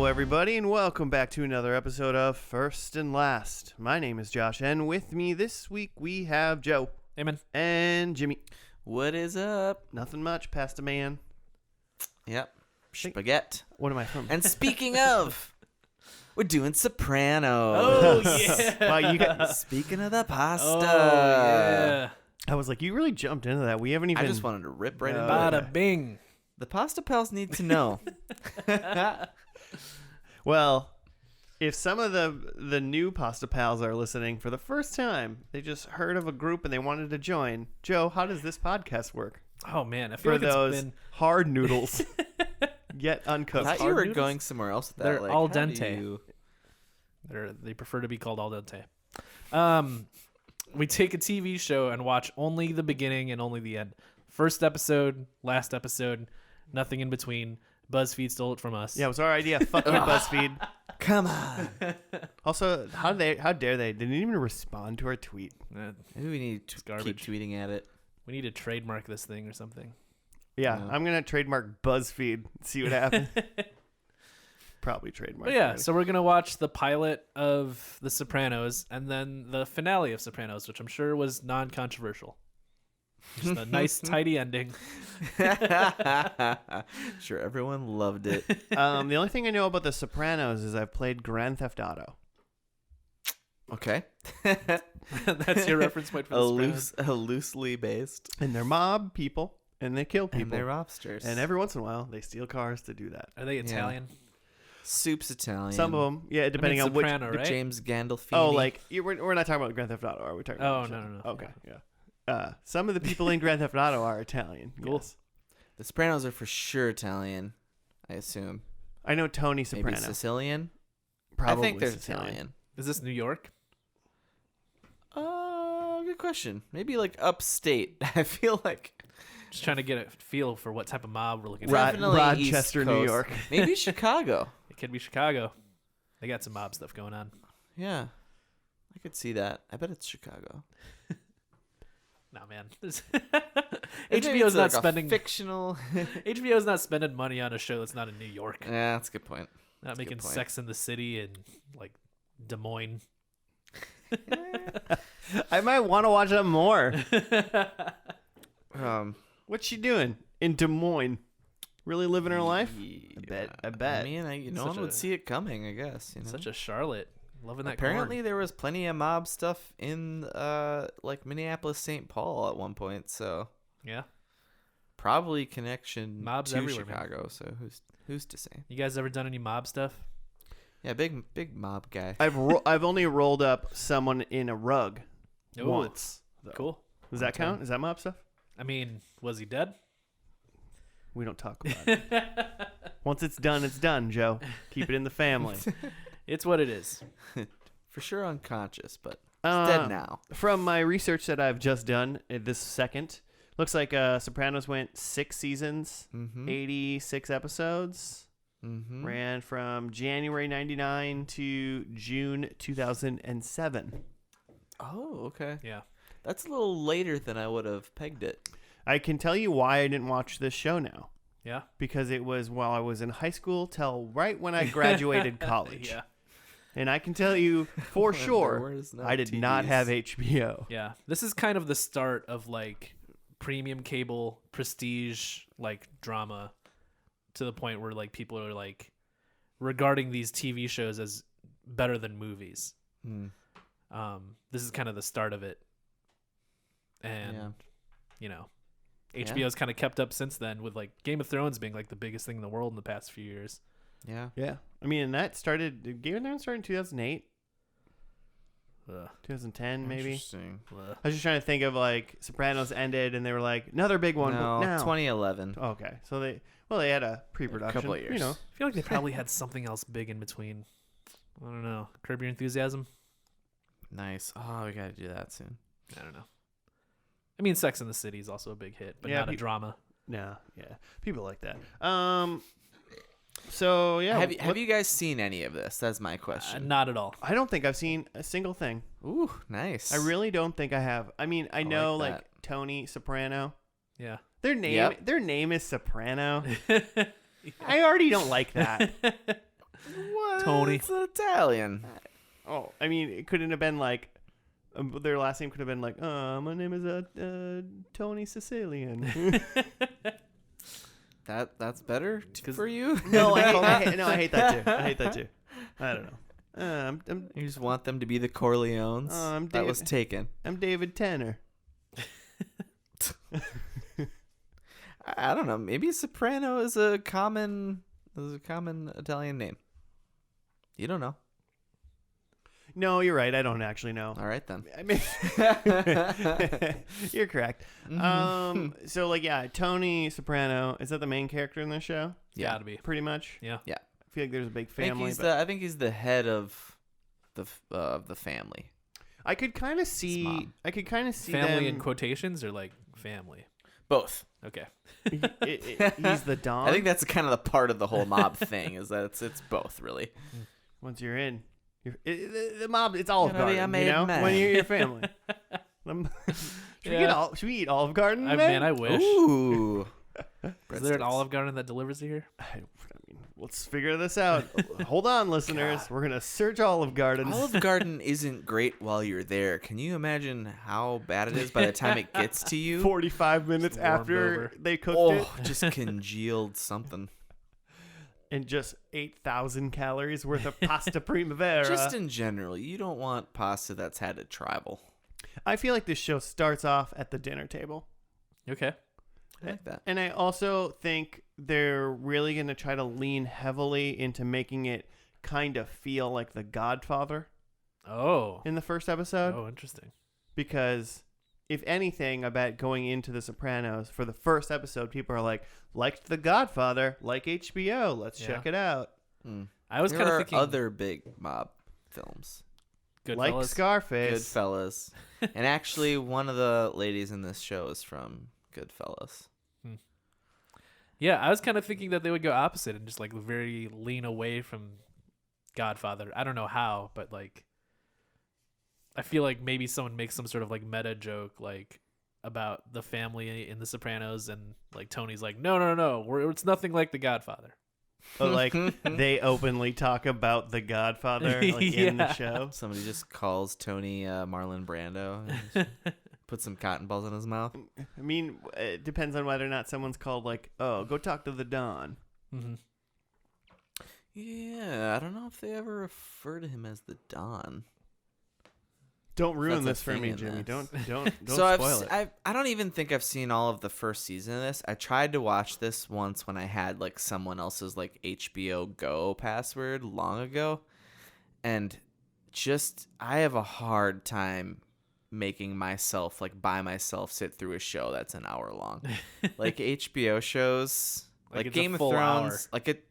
everybody, and welcome back to another episode of First and Last. My name is Josh, and with me this week we have Joe. Hey, man. And Jimmy. What is up? Nothing much, pasta man. Yep. Spaghetti. What am I from? And speaking of, we're doing Sopranos. Oh, yeah. Wow, Speaking of the pasta. Oh, yeah. I was like, you really jumped into that. We haven't even... I just wanted to rip right No. into it. Bada bing. The pasta pals need to know. Well, if some of the new pasta pals are listening for the first time, they just heard of a group and they wanted to join. Joe, how does this podcast work? Oh, man. I feel For like those it's been... hard noodles, yet I uncooked. thought you hard were noodles? going somewhere else with that. They're like, al how do dente. you- They prefer to be called al dente. We take a TV show and watch only the beginning and only the end. First episode, last episode, nothing in between. BuzzFeed stole it from us. Yeah, it was our idea. Fuck you, BuzzFeed. Come on. Also, how dare they? They didn't even respond to our tweet. Maybe we need to keep garbage. tweeting at it. We need to trademark this thing or something. Yeah, No. I'm gonna trademark BuzzFeed. See what happens. Probably trademark. But yeah, already. so we're going to watch the pilot of The Sopranos and then the finale of Sopranos, which I'm sure was non-controversial. Just a nice, tidy ending. Sure, everyone loved it. the only thing I know about The Sopranos is I've played Grand Theft Auto. Okay. That's your reference point for The Sopranos. Loosely based. And they're mob people, and they kill people. And they're mobsters. And every once in a while, they steal cars to do that. Are they Italian? Soup's Italian. Some of them, yeah, depending on which. Soprano, right? James Gandolfini. Oh, like we're not talking about Grand Theft Auto, are we talking? Oh, about no. Okay, yeah. Some of the people in Grand Theft Auto are Italian. Cool. Yes. The Sopranos are for sure Italian, I assume. I know Tony Soprano. Maybe Sicilian? Probably I think they're Sicilian. Italian. Is this New York? Good question. Maybe like upstate. I feel like Just trying to get a feel for what type of mob we're looking at. definitely Rochester, East New Coast. York. Maybe Chicago. It could be Chicago. They got some mob stuff going on. Yeah. I could see that. I bet it's Chicago. Nah, man. Maybe HBO's it's not like a spending fictional. HBO's not spending money on a show that's not in New York. Yeah, that's a good point. Not a good making point. Sex in the City and like Des Moines. I might want to watch that more. Um, What's she doing in Des Moines? Really living her life? yeah, I bet. I mean, no Such one would a- see it coming, I guess. You know? Such a Charlotte. Loving that Apparently, corn. there was plenty of mob stuff in like Minneapolis, St. Paul at one point. So Yeah. probably connection Mobs to everywhere, man. Chicago. So who's to say? You guys ever done any mob stuff? Yeah, big mob guy. I've only rolled up someone in a rug Ooh, once. though. Cool. Does that count? Is that mob stuff? I mean, was he dead? We don't talk about it. Once it's done, Joe. Keep it in the family. It's what it is. For sure unconscious, but he's dead now. From my research that I've just done this second, looks like Sopranos went 6 seasons, Mm-hmm. 86 episodes. Mm-hmm. Ran from January 99 to June 2007. Oh, okay. Yeah. That's a little later than I would have pegged it. I can tell you why I didn't watch this show now. Yeah. Because it was while I was in high school till right when I graduated college. Yeah. And I can tell you for When there sure, was no I did not TVs. have HBO. Yeah. This is kind of the start of like premium cable prestige like drama to the point where like people are like regarding these TV shows as better than movies. Mm. This is kind of the start of it. And Yeah. you know, Yeah. HBO's kind of kept up since then with like Game of Thrones being like the biggest thing in the world in the past few years. Yeah. Yeah. I mean, and that started, did Game of Thrones start in 2008? Ugh. 2010 maybe? Interesting. Ugh. I was just trying to think of like Sopranos ended and they were like, another big one. No, but now. 2011. Okay. So they had a pre-production. couple of years. You know. I feel like they probably had something else big in between. I don't know. Curb Your Enthusiasm? Nice. Oh, we gotta do that soon. I don't know. I mean, Sex in the City is also a big hit, but Yeah, not a drama. No, yeah. People like that. So yeah. Have you guys seen any of this? That's my question. Not at all. I don't think I've seen a single thing. Ooh, nice. I really don't think I have. I mean, I know like like that. Tony Soprano. Yeah. Their name Yep. their name is Soprano. I already don't like that. Tony. It's Italian. Oh, I mean, it couldn't have been like their last name could have been like, my name is Tony Sicilian. That's better for you. No, I hate that too. I hate that too. I don't know. You just want them to be the Corleones. That was taken. I'm David Tanner. I don't know. Maybe Soprano is a common Italian name. You don't know. No, you're right. I don't actually know. All right then. I mean, you're correct. So like, yeah, Tony Soprano, is that the main character in this show? Yeah. Gotta be. Pretty much. Yeah. Yeah. I feel like there's a big I family. think he's the head of the family. I could kind of see. mom. I could kind of see Family them, in quotations or like family? Both. Okay. He's the Don. I think that's kind of the part of the whole mob thing is that it's both really. Once you're in, the mob. It's Olive Gonna be Garden. a made man. When you're your family. Should we eat Olive Garden? Man, I wish. Ooh. Is there an Olive Garden that delivers it here? I mean, let's figure this out. Hold on, listeners. We're gonna search Olive Gardens. Olive Garden isn't great while you're there. Can you imagine how bad it is by the time it gets to you? 45 minutes Just warmed after over. they cooked it, just congealed something. and just 8,000 calories worth of pasta primavera. Just in general, you don't want pasta that's had to travel. I feel like this show starts off at the dinner table. Okay. I like that. And I also think they're really going to try to lean heavily into making it kind of feel like The Godfather Oh. in the first episode. Oh, interesting. Because if anything, I bet going into The Sopranos, for the first episode, people are like, liked The Godfather, like HBO, let's check it out. I was There kind of are thinking other big mob films. Like Goodfellas. Scarface. Goodfellas. And actually, one of the ladies in this show is from Goodfellas. Yeah, I was kind of thinking that they would go opposite and just like very lean away from Godfather. I don't know how, but like I feel like maybe someone makes some sort of like meta joke like about the family in The Sopranos, and like Tony's like, no, it's nothing like The Godfather. But like they openly talk about The Godfather like in the Yeah. show. Somebody just calls Tony Marlon Brando and just put some cotton balls in his mouth. I mean, it depends on whether or not someone's called like, oh, go talk to the Don. Mm-hmm. Yeah, I don't know if they ever refer to him as the Don. Don't ruin That's this a for thing me, in Jimmy. this. Don't So spoil it. I don't even think I've seen all of the first season of this. I tried to watch this once when I had like someone else's like HBO Go password long ago, and just I have a hard time making myself like by myself sit through a show that's an hour long. Like HBO shows, Like like it's a Game of full Thrones, hour. like it.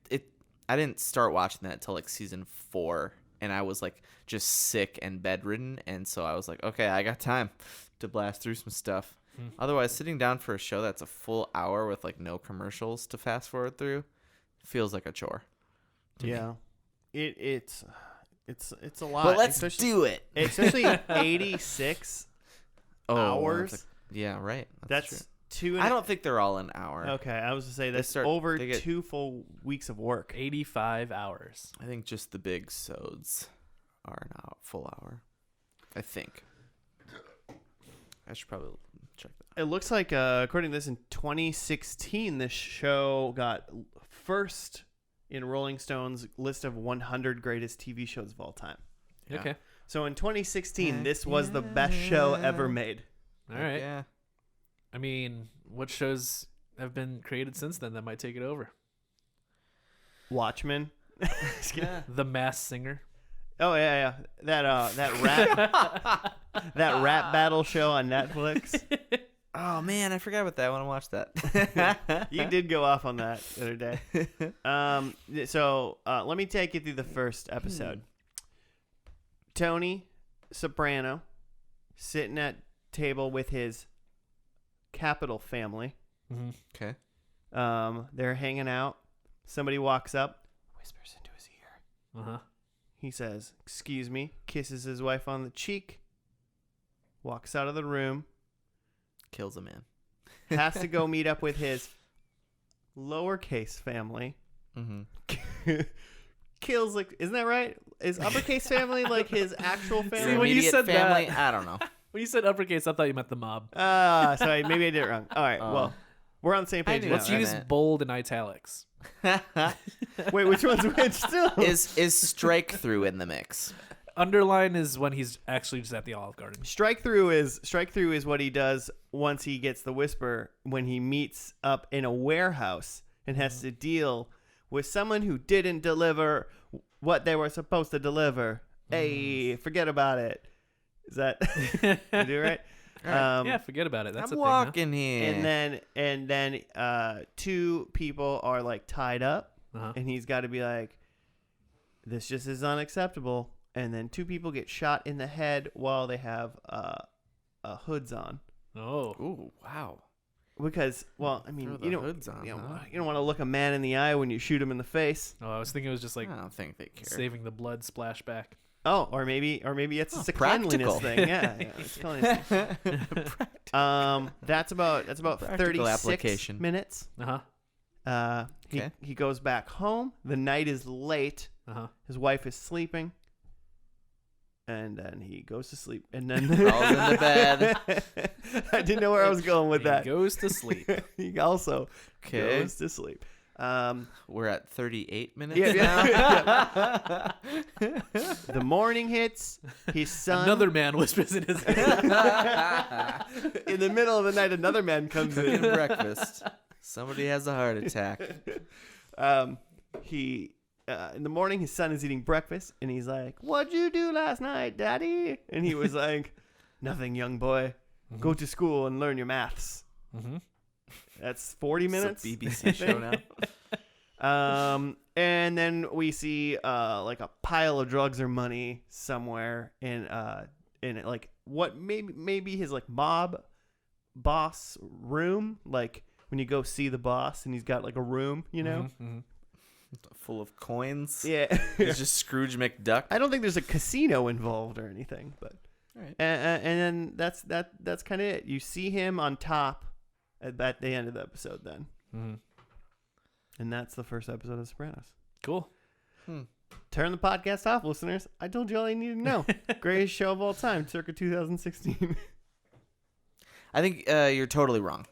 I didn't start watching that until like season 4, and I was like just sick and bedridden, and so I was like, okay, I got time to blast through some stuff. Otherwise, sitting down for a show that's a full hour with like no commercials to fast forward through feels like a chore. Yeah, it's a lot. But let's especially, do it. especially 86 hours. that's yeah, right. That's true. 2. And I don't think they're all an hour. Okay, I was to say that's start- over they get- 2 full weeks of work. 85 hours. I think just the big sods are an hour, full hour. I think. I should probably check that. It looks like, according to this, in 2016, this show got first in Rolling Stone's list of 100 greatest TV shows of all time. Yeah. Okay. So in 2016, this was the best show ever made. All right. Yeah. I mean, what shows have been created since then that might take it over? Watchmen. Yeah. The Masked Singer. Oh yeah. That rap battle show on Netflix. Oh man, I forgot about that. I want to watch that. You did go off on that the other day. So let me take you through the first episode. Tony Soprano sitting at table with his Capital family. Mm-hmm. Okay. They're hanging out. Somebody walks up, whispers into his ear. Uh-huh. He says, "Excuse me," kisses his wife on the cheek, walks out of the room, Kills a man. has to go meet up with his lowercase family, Mm-hmm. kills like, isn't that right? Is uppercase family like his actual family? See, when you Immediate said family, that- I don't know. When you said uppercase, I thought you meant the mob. Sorry, maybe I did it wrong. All right, well, we're on the same page knew now. Let's I use meant- bold and italics. Wait, which one's which still? Is strike through in the mix? Underline is when he's actually just at the Olive Garden. Strike through is what he does once he gets the whisper, when he meets up in a warehouse and has to deal with someone who didn't deliver what they were supposed to deliver. Hey, forget about it. Is that you do right? Yeah, forget about it. That's I'm a thing. Huh? walking here. And then two people are like tied up, Uh-huh. and he's got to be like, this just is unacceptable. And then two people get shot in the head while they have hoods on. Oh. Ooh, wow. Because, well, I mean, Throw the you don't, hoods on, you, know, huh? you don't want to look a man in the eye when you shoot him in the face. Oh, I was thinking it was just like I don't think they care. saving the blood splashback. Oh, or maybe it's just a practical. cleanliness thing. Yeah, it's a cleanliness thing. That's about Practical 36 application. minutes. Uh-huh. Okay. He goes back home. The night is late. Uh-huh. His wife is sleeping. And then he goes to sleep. And then Crawls into bed. I didn't know where I was going with that. He goes to sleep. He also Okay. goes to sleep. We're at 38 minutes Yeah, now. The morning hits. His son. Another man whispers in his ear. In the middle of the night, another man comes Eating in. breakfast. Somebody has a heart attack. In the morning, his son is eating breakfast, and he's like, "What'd you do last night, Daddy?" And he was like, "Nothing, young boy. Go to school and learn your maths." Mm-hmm. That's 40 minutes. It's a BBC show now. And then we see like a pile of drugs or money somewhere in like what maybe his like mob boss room, like when you go see the boss and he's got like a room, you know. Mm-hmm. Full of coins. Yeah. It's just Scrooge McDuck. I don't think there's a casino involved or anything, but All right. and then that's kind of it. You see him on top at the end of the episode then. Mm-hmm. And that's the first episode of Sopranos. Cool. Turn the podcast off, listeners. I told you all you need to know. Greatest show of all time, circa 2016. I think you're totally wrong.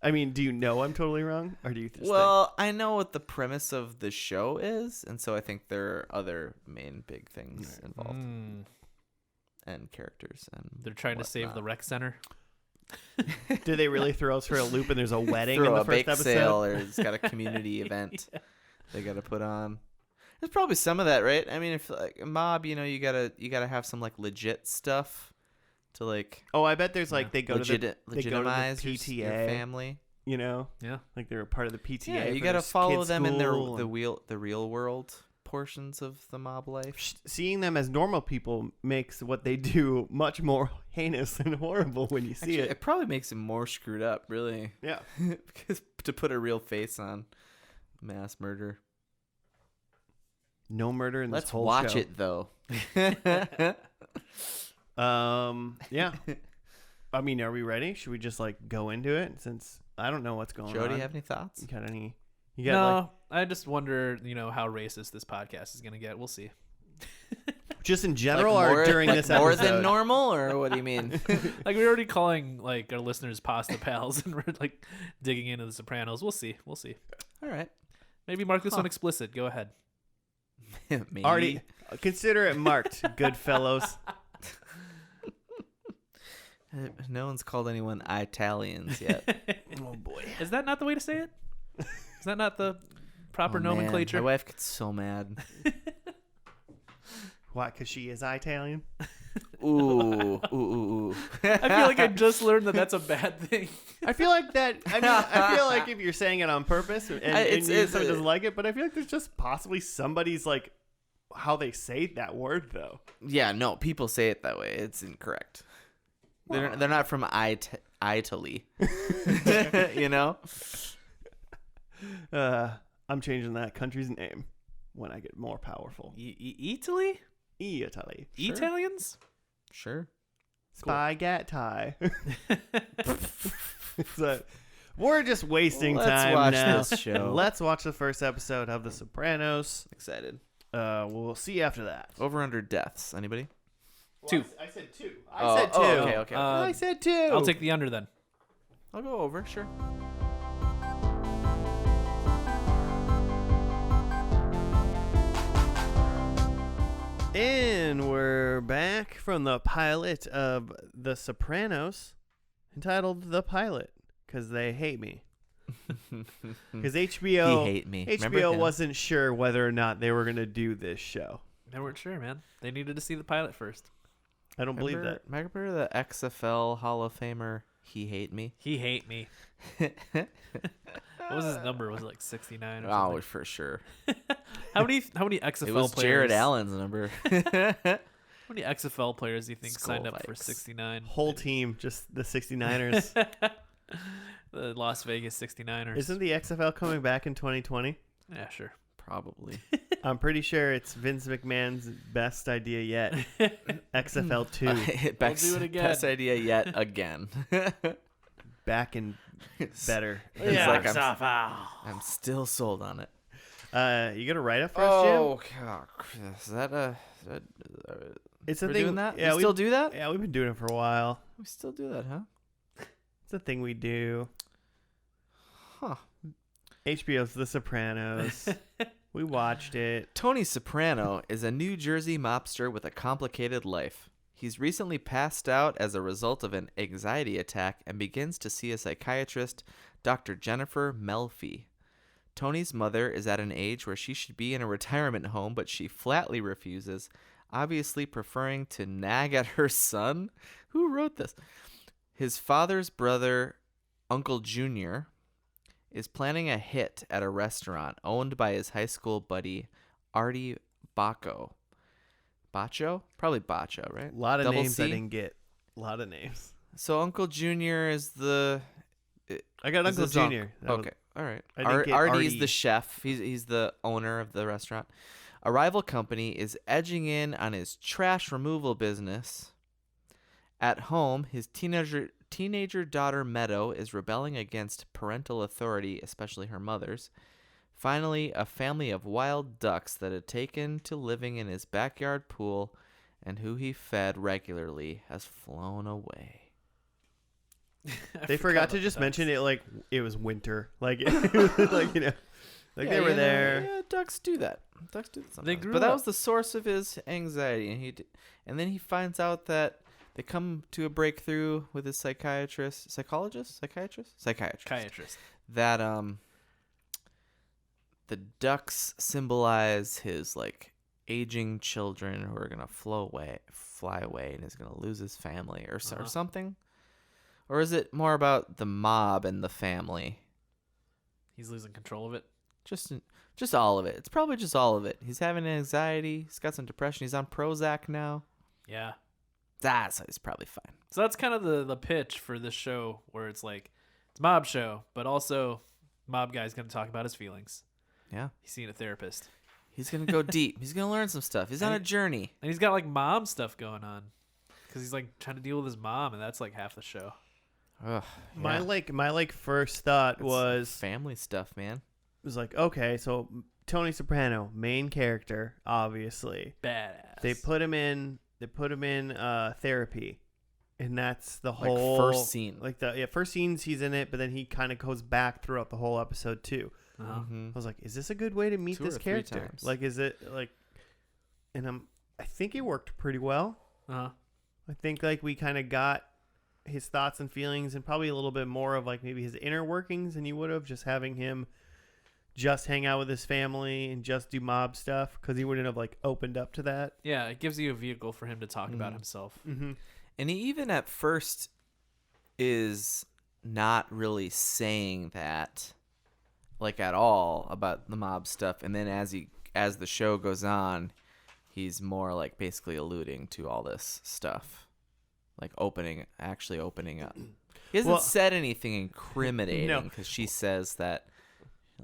I mean, do you know I'm totally wrong? Or do you just Well, I know what the premise of the show is, and so I think there are other main big things involved and characters. And They're trying to save whatnot. the rec center. think? Do they really throw us for a loop and there's a wedding Throw in the a first bake episode? sale, or it's got a community event they got to put on. There's probably some of that, right? I mean, if like a mob, you gotta have some like legit stuff to like Oh, I bet there's like they go to the legitimize your PTA. family. You know, Yeah. like they're a part of the PTA. Yeah, you for got to their follow kids' them in their school the and- real world portions of the mob life. Seeing them as normal people makes what they do much more heinous and horrible when you see Actually, it. it probably makes it more screwed up, really, Yeah. because to put a real face on mass murder. No murder in this Let's whole watch show. it though. Yeah. I mean, are we ready? Should we just like go into it? Since I don't know what's going Joe, on. do you have any thoughts? You got any? You got No, like I just wonder, how racist this podcast is going to get. We'll see. just in general Like or more- during this more episode? than normal, or what do you mean? Like, we're already calling, like, our listeners pasta pals, and we're, like, digging into the Sopranos. We'll see. We'll see. All right, Maybe mark this one explicit. Go ahead. maybe. Already consider it marked, good fellows. No one's called anyone Italians yet. Oh boy. Is that not the way to say it? Is that not the proper Oh, man, nomenclature? my wife gets so mad. Why? Because she is Italian. Ooh, ooh, ooh, ooh. I feel like I just learned that that's a bad thing. I feel like that. I mean, I feel like if you're saying it on purpose and, someone doesn't like it, but I feel like there's just possibly somebody's like how they say that word though. Yeah, no, people say it that way. It's incorrect. They're not from Italy. You know? I'm changing that country's name when I get more powerful. Italy? Italy. Sure. Italians? Sure. Spaghetti. So, We're just wasting Let's time watch now. this show. Let's watch the first episode of The Sopranos. Excited. We'll see you after that. Over under deaths. Anybody? Two. I said two. Oh, I said two. okay. I said two. I'll take the under then. I'll go over. Sure. And we're back from the pilot of The Sopranos, entitled The Pilot, because they hate me. Because HBO, He hate me. Remember HBO him? wasn't sure whether or not they were going to do this show. They weren't sure, man. They needed to see the pilot first. I don't believe that. Remember the XFL Hall of Famer? He hate me. He hate me. What was his number? Was it like 69 or Oh, something? for sure. How many XFL It was players? Jared Allen's number. How many XFL players do you think Skull signed up for Vikes. 69? Whole team, just the 69ers. The Las Vegas 69ers. Isn't the XFL coming back in 2020? Yeah, sure. Probably. I'm pretty sure it's Vince McMahon's best idea yet. XFL 2. Best, do it again. Best idea yet again. Back and better. It's Yeah, like stop. I'm still sold on it. You got to write it for us, Jim? Oh, God. Is that It's a we're thing. doing that? Yeah, we still do that? Yeah, we've been doing it for a while. We still do that, huh? It's a thing we do. Huh. HBO's The Sopranos. We watched it. Tony Soprano is a New Jersey mobster with a complicated life. He's recently passed out as a result of an anxiety attack and begins to see a psychiatrist, Dr. Jennifer Melfi. Tony's mother is at an age where she should be in a retirement home, but she flatly refuses, obviously preferring to nag at her son. Who wrote this? His father's brother, Uncle Junior, is planning a hit at a restaurant owned by his high school buddy, Artie Bacco. Bacho? Probably Bacho, right? A lot of Double names I C? didn't get. A lot of names. So Uncle Junior is the... I got is Uncle his unc- Junior. Okay, all right. I didn't get Artie's Artie. the chef. He's the owner of the restaurant. A rival company is edging in on his trash removal business. At home, his teenager daughter Meadow is rebelling against parental authority, especially her mother's. Finally, a family of wild ducks that had taken to living in his backyard pool and who he fed regularly has flown away. They forgot to just mention it like it was winter. Like, it was like, you know, like they were there. Yeah, ducks do that. Ducks do that sometimes. grew But that up. was the source of his anxiety, and then he finds out that they come to a breakthrough with his psychiatrist, that the ducks symbolize his like aging children who are gonna fly away, and he's gonna lose his family or something. Or is it more about the mob and the family? He's losing control of it. Just all of it. It's probably just all of it. He's having anxiety. He's got some depression. He's on Prozac now. Yeah. So he's probably fine. So that's kind of the pitch for this show, where it's like it's a mob show, but also mob guy's going to talk about his feelings. Yeah. He's seeing a therapist. He's going to go deep. He's going to learn some stuff. He's on a journey. And he's got like mom stuff going on because he's like trying to deal with his mom, and that's like half the show. Ugh, My yeah. first thought It's was family stuff, man. like, okay, so Tony Soprano, main character, obviously. Badass. They put him in therapy, and that's the Like whole first scene. Like the first scenes he's in it, but then he kind of goes back throughout the whole episode too. Uh-huh. Mm-hmm. I was like, is this a good way to meet 2 this or 3 character? times. Like, is it like? And I think it worked pretty well. Uh-huh. I think like we kind of got his thoughts and feelings, and probably a little bit more of like maybe his inner workings than you would have just having him just hang out with his family and just do mob stuff, because he wouldn't have like opened up to that. Yeah, it gives you a vehicle for him to talk about himself. Mm-hmm. And he even at first is not really saying that like at all about the mob stuff, and then as the show goes on, he's more like basically alluding to all this stuff, like actually opening up. He hasn't said anything incriminating because she says that,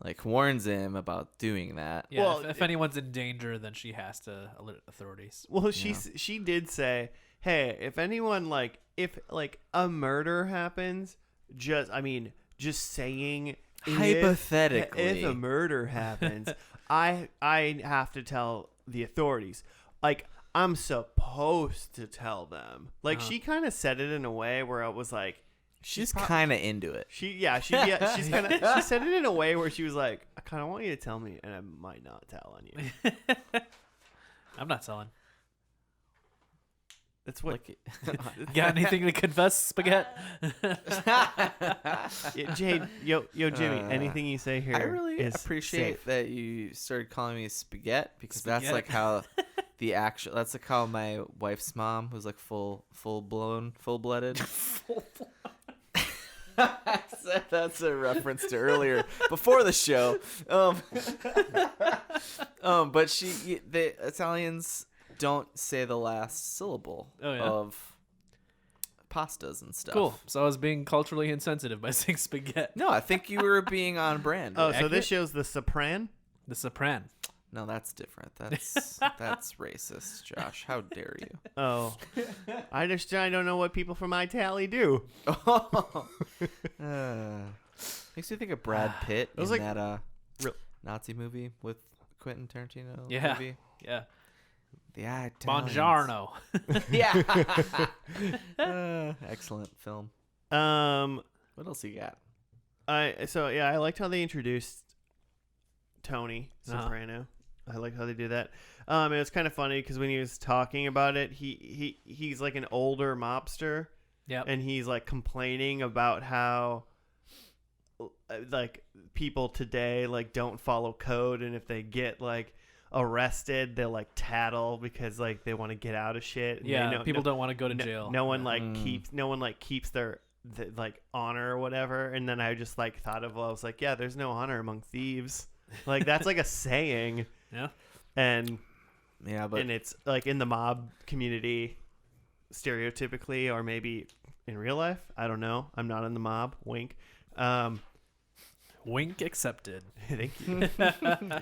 like, warns him about doing that. Yeah, Well, if anyone's in danger, then she has to alert authorities. Well, she did say, hey, if anyone if a murder happens, just saying Hypothetically. if a murder happens, I have to tell the authorities. Like, I'm supposed to tell them. Like, she kind of said it in a way where I was like, she's kind of into it. she said it in a way where she was like, I kind of want you to tell me, and I might not tell on you. I'm not telling. That's what. Got anything to confess, Spaghetti? Jade, yo, Jimmy. Anything you say here, I really is appreciate safe. that you started calling me Spaghetti because that's Spaghetti. like how that's like how my wife's mom, who's like full blooded. That's a reference to earlier before the show. But the Italians don't say the last syllable of pastas and stuff. Cool. So I was being culturally insensitive by saying spaghetti. No, I think you were being on brand. Oh, so Accurate? this show's the Sopran. The Sopran. No, that's different. That's racist, Josh. How dare you? Oh, I don't know what people from Italy do. Makes me think of Brad Pitt in like that real- Nazi movie with Quentin Tarantino. Yeah. Movie. Yeah. The Italians. Buongiorno. Yeah. Excellent film. What else you got? I liked how they introduced Tony Soprano. I like how they do that. It was kind of funny because when he was talking about it, he's like an older mobster. Yep. And he's like complaining about how like people today like don't follow code, and if they get like arrested, they'll like tattle because like they want to get out of shit. Yeah, people don't want to go to jail. No one keeps their like honor or whatever. And then I just like thought of, I was like, yeah, there's no honor among thieves. Like that's like a saying. Yeah. And but it's like in the mob community stereotypically, or maybe in real life, I don't know, I'm not in the mob, wink. Wink accepted. Thank you.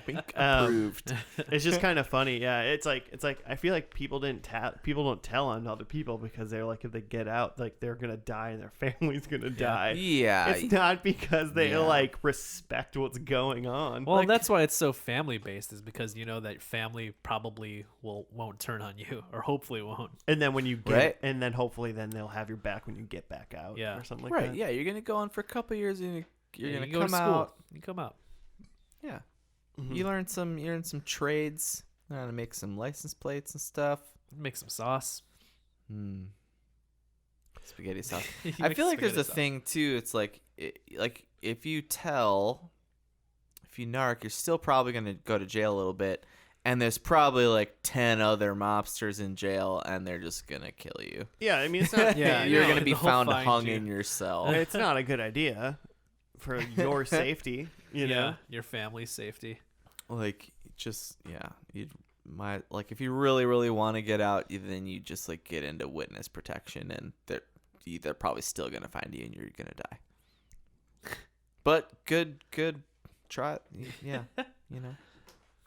Wink approved. It's just kind of funny. Yeah, it's like I feel like people don't tell on other people because they're like, if they get out, like they're gonna die and their family's gonna die. Yeah, it's not because they like respect what's going on. Well, like, that's why it's so family based, is because you know that family probably won't turn on you, or hopefully won't. And then when you get, and then hopefully then they'll have your back when you get back out. Yeah. Or something like that. Yeah, you're gonna go on for a couple years and you're gonna go come to school. out. You come out. Yeah. Mm-hmm. You learn some trades. Learn how to make some license plates and stuff. Make some sauce. Spaghetti sauce. You I make feel like there's a spaghetti sauce. thing too. It's like if you narc, you're still probably gonna go to jail a little bit. And there's probably like 10 other mobsters in jail, and they're just gonna kill you. Yeah, I mean, it's not. Yeah, You're no, gonna be they'll found find hung you. in your cell. It's not a good idea for your safety. You know. Your family's safety. Like, just like if you really, really want to get out, then you just like get into witness protection, and they're probably still gonna find you, and you're gonna die. But good try it. Yeah,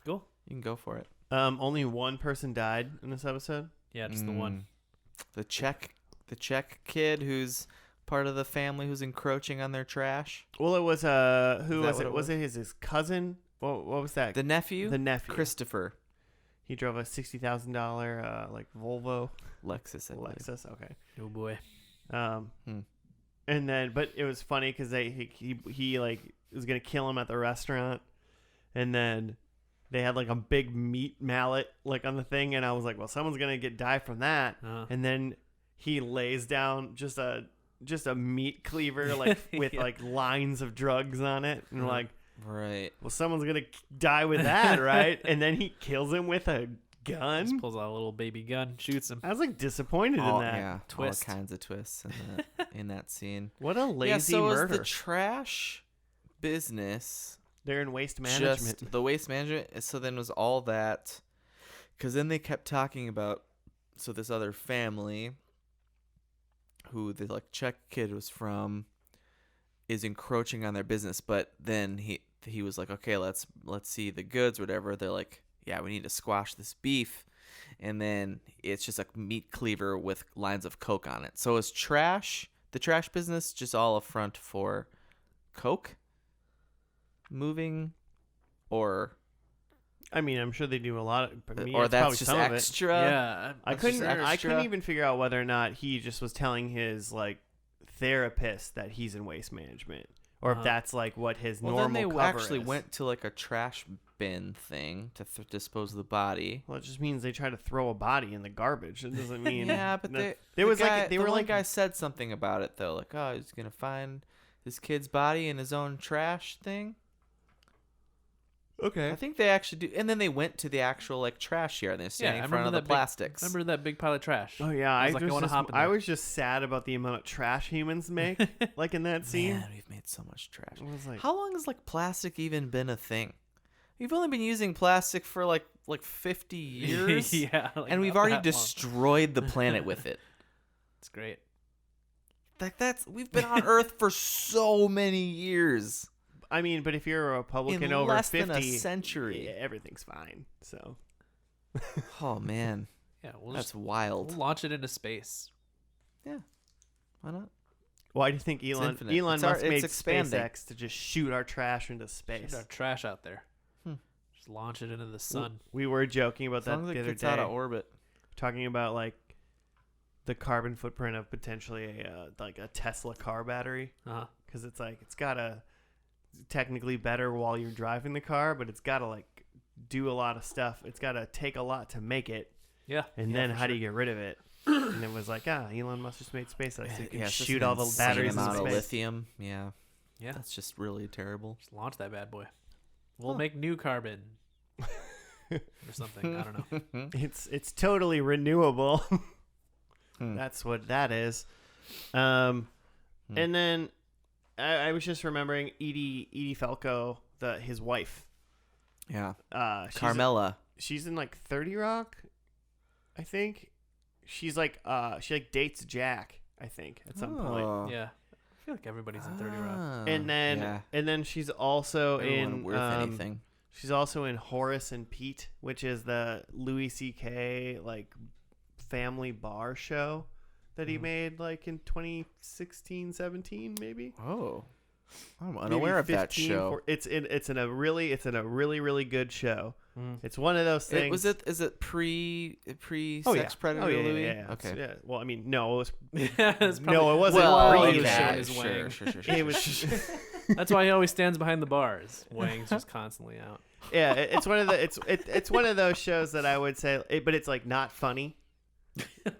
Cool. you can go for it. Only one person died in this episode. Yeah, just the one. The Czech kid who's part of the family who's encroaching on their trash. Well, it was who Is that was what it? it Was it his cousin? What was that? The nephew. The nephew. Christopher. He drove a $60,000 like Volvo Lexus. I believe. Lexus. Okay. Oh boy. And then, but it was funny because he like was gonna kill him at the restaurant, and then they had like a big meat mallet like on the thing, and I was like, well, someone's gonna die from that. And then he lays down just a meat cleaver like with like lines of drugs on it, and like, right. well, someone's gonna die with that, right? And then he kills him with a gun. Just pulls out a little baby gun, shoots him. I was like disappointed in that. Yeah, twist. all kinds of twists in that scene. What a lazy Yeah, so murder. is the trash business They're in waste management. just the waste management? So then was all that, because then they kept talking about, so this other family who the like Czech kid was from is encroaching on their business, but then he was like, okay, let's see the goods, whatever. They're like, yeah, we need to squash this beef, and then it's just a meat cleaver with lines of coke on it. So is the trash business just all a front for coke moving, or I mean, I'm sure they do a lot of, but or it's that's probably just some of it. extra. Yeah, I That's just couldn't extra. even figure out whether or not he just was telling his like therapist that he's in waste management, or if that's like what his Well, normal then they cover actually is. went to like a trash bin thing to dispose of the body. Well, it just means they try to throw a body in the garbage. It doesn't mean Yeah, but that- they they were one like guy said something about it though, like, oh, he's gonna find this kid's body in his own trash thing. okay. I think they actually do, and then they went to the actual like trash yard and they're standing I in front of remember the that big- plastics. Remember that big pile of trash? Oh yeah, I was like, I wanna hop in there. was just sad about the amount of trash humans make, like in that scene. Man, we've made so much trash. I was like, How long has like plastic even been a thing? We've only been using plastic for like 50 years, Yeah, like, and we've not already that long. destroyed the planet with it. It's great. Like we've been on Earth for so many years. I mean, but if you're a Republican In over less 50, than a century. yeah, everything's fine. So Oh man, Yeah, we'll that's just wild. we'll launch it into space. Yeah, why not? why do you think Elon infinite. Elon Musk It's made expanding. SpaceX to just shoot our trash into space? Shoot our trash out there. Hmm. Just launch it into the sun. We were joking about As that long as the it other gets out day, of orbit. talking about like the carbon footprint of potentially like a Tesla car battery, Uh-huh. because it's like it's gotta technically better while you're driving the car, but it's gotta like do a lot of stuff. It's gotta take a lot to make it, Yeah. and yeah, then for how do sure. you get rid of it? And it was like, Elon Musk just made SpaceX so you can Yeah, it's just shoot an all the insane batteries in amount of space. lithium. Yeah, Yeah. that's just really terrible. Just launch that bad boy. We'll Huh. make new carbon. Or something. I don't know. It's totally renewable. Hmm. That's what that is. And then I was just remembering Edie Falco, his wife. Yeah, She's Carmela. she's in like 30 Rock, I think. She's like she like dates Jack, I think, at some point. Oh. Yeah. I feel like everybody's in 30 Rock. Ah, And then she's also Everyone in worth anything. She's also in Horace and Pete, which is the Louis C.K. like family bar show that he made like in 2016, 17 maybe. Oh, I'm Maybe unaware of that 15, show. It's in a really good show. Mm. It's one of those things. Is it pre Oh, sex yeah. predator Oh, yeah, Louis? yeah, yeah. Okay. Yeah. Well, I mean, no, it was. It's No, it wasn't. Well, pre he was that. showing his wang. Sure. It was. That's why he always stands behind the bars. Wang's just constantly out. Yeah, it's one of the it's one of those shows that I would say, but it's like not funny.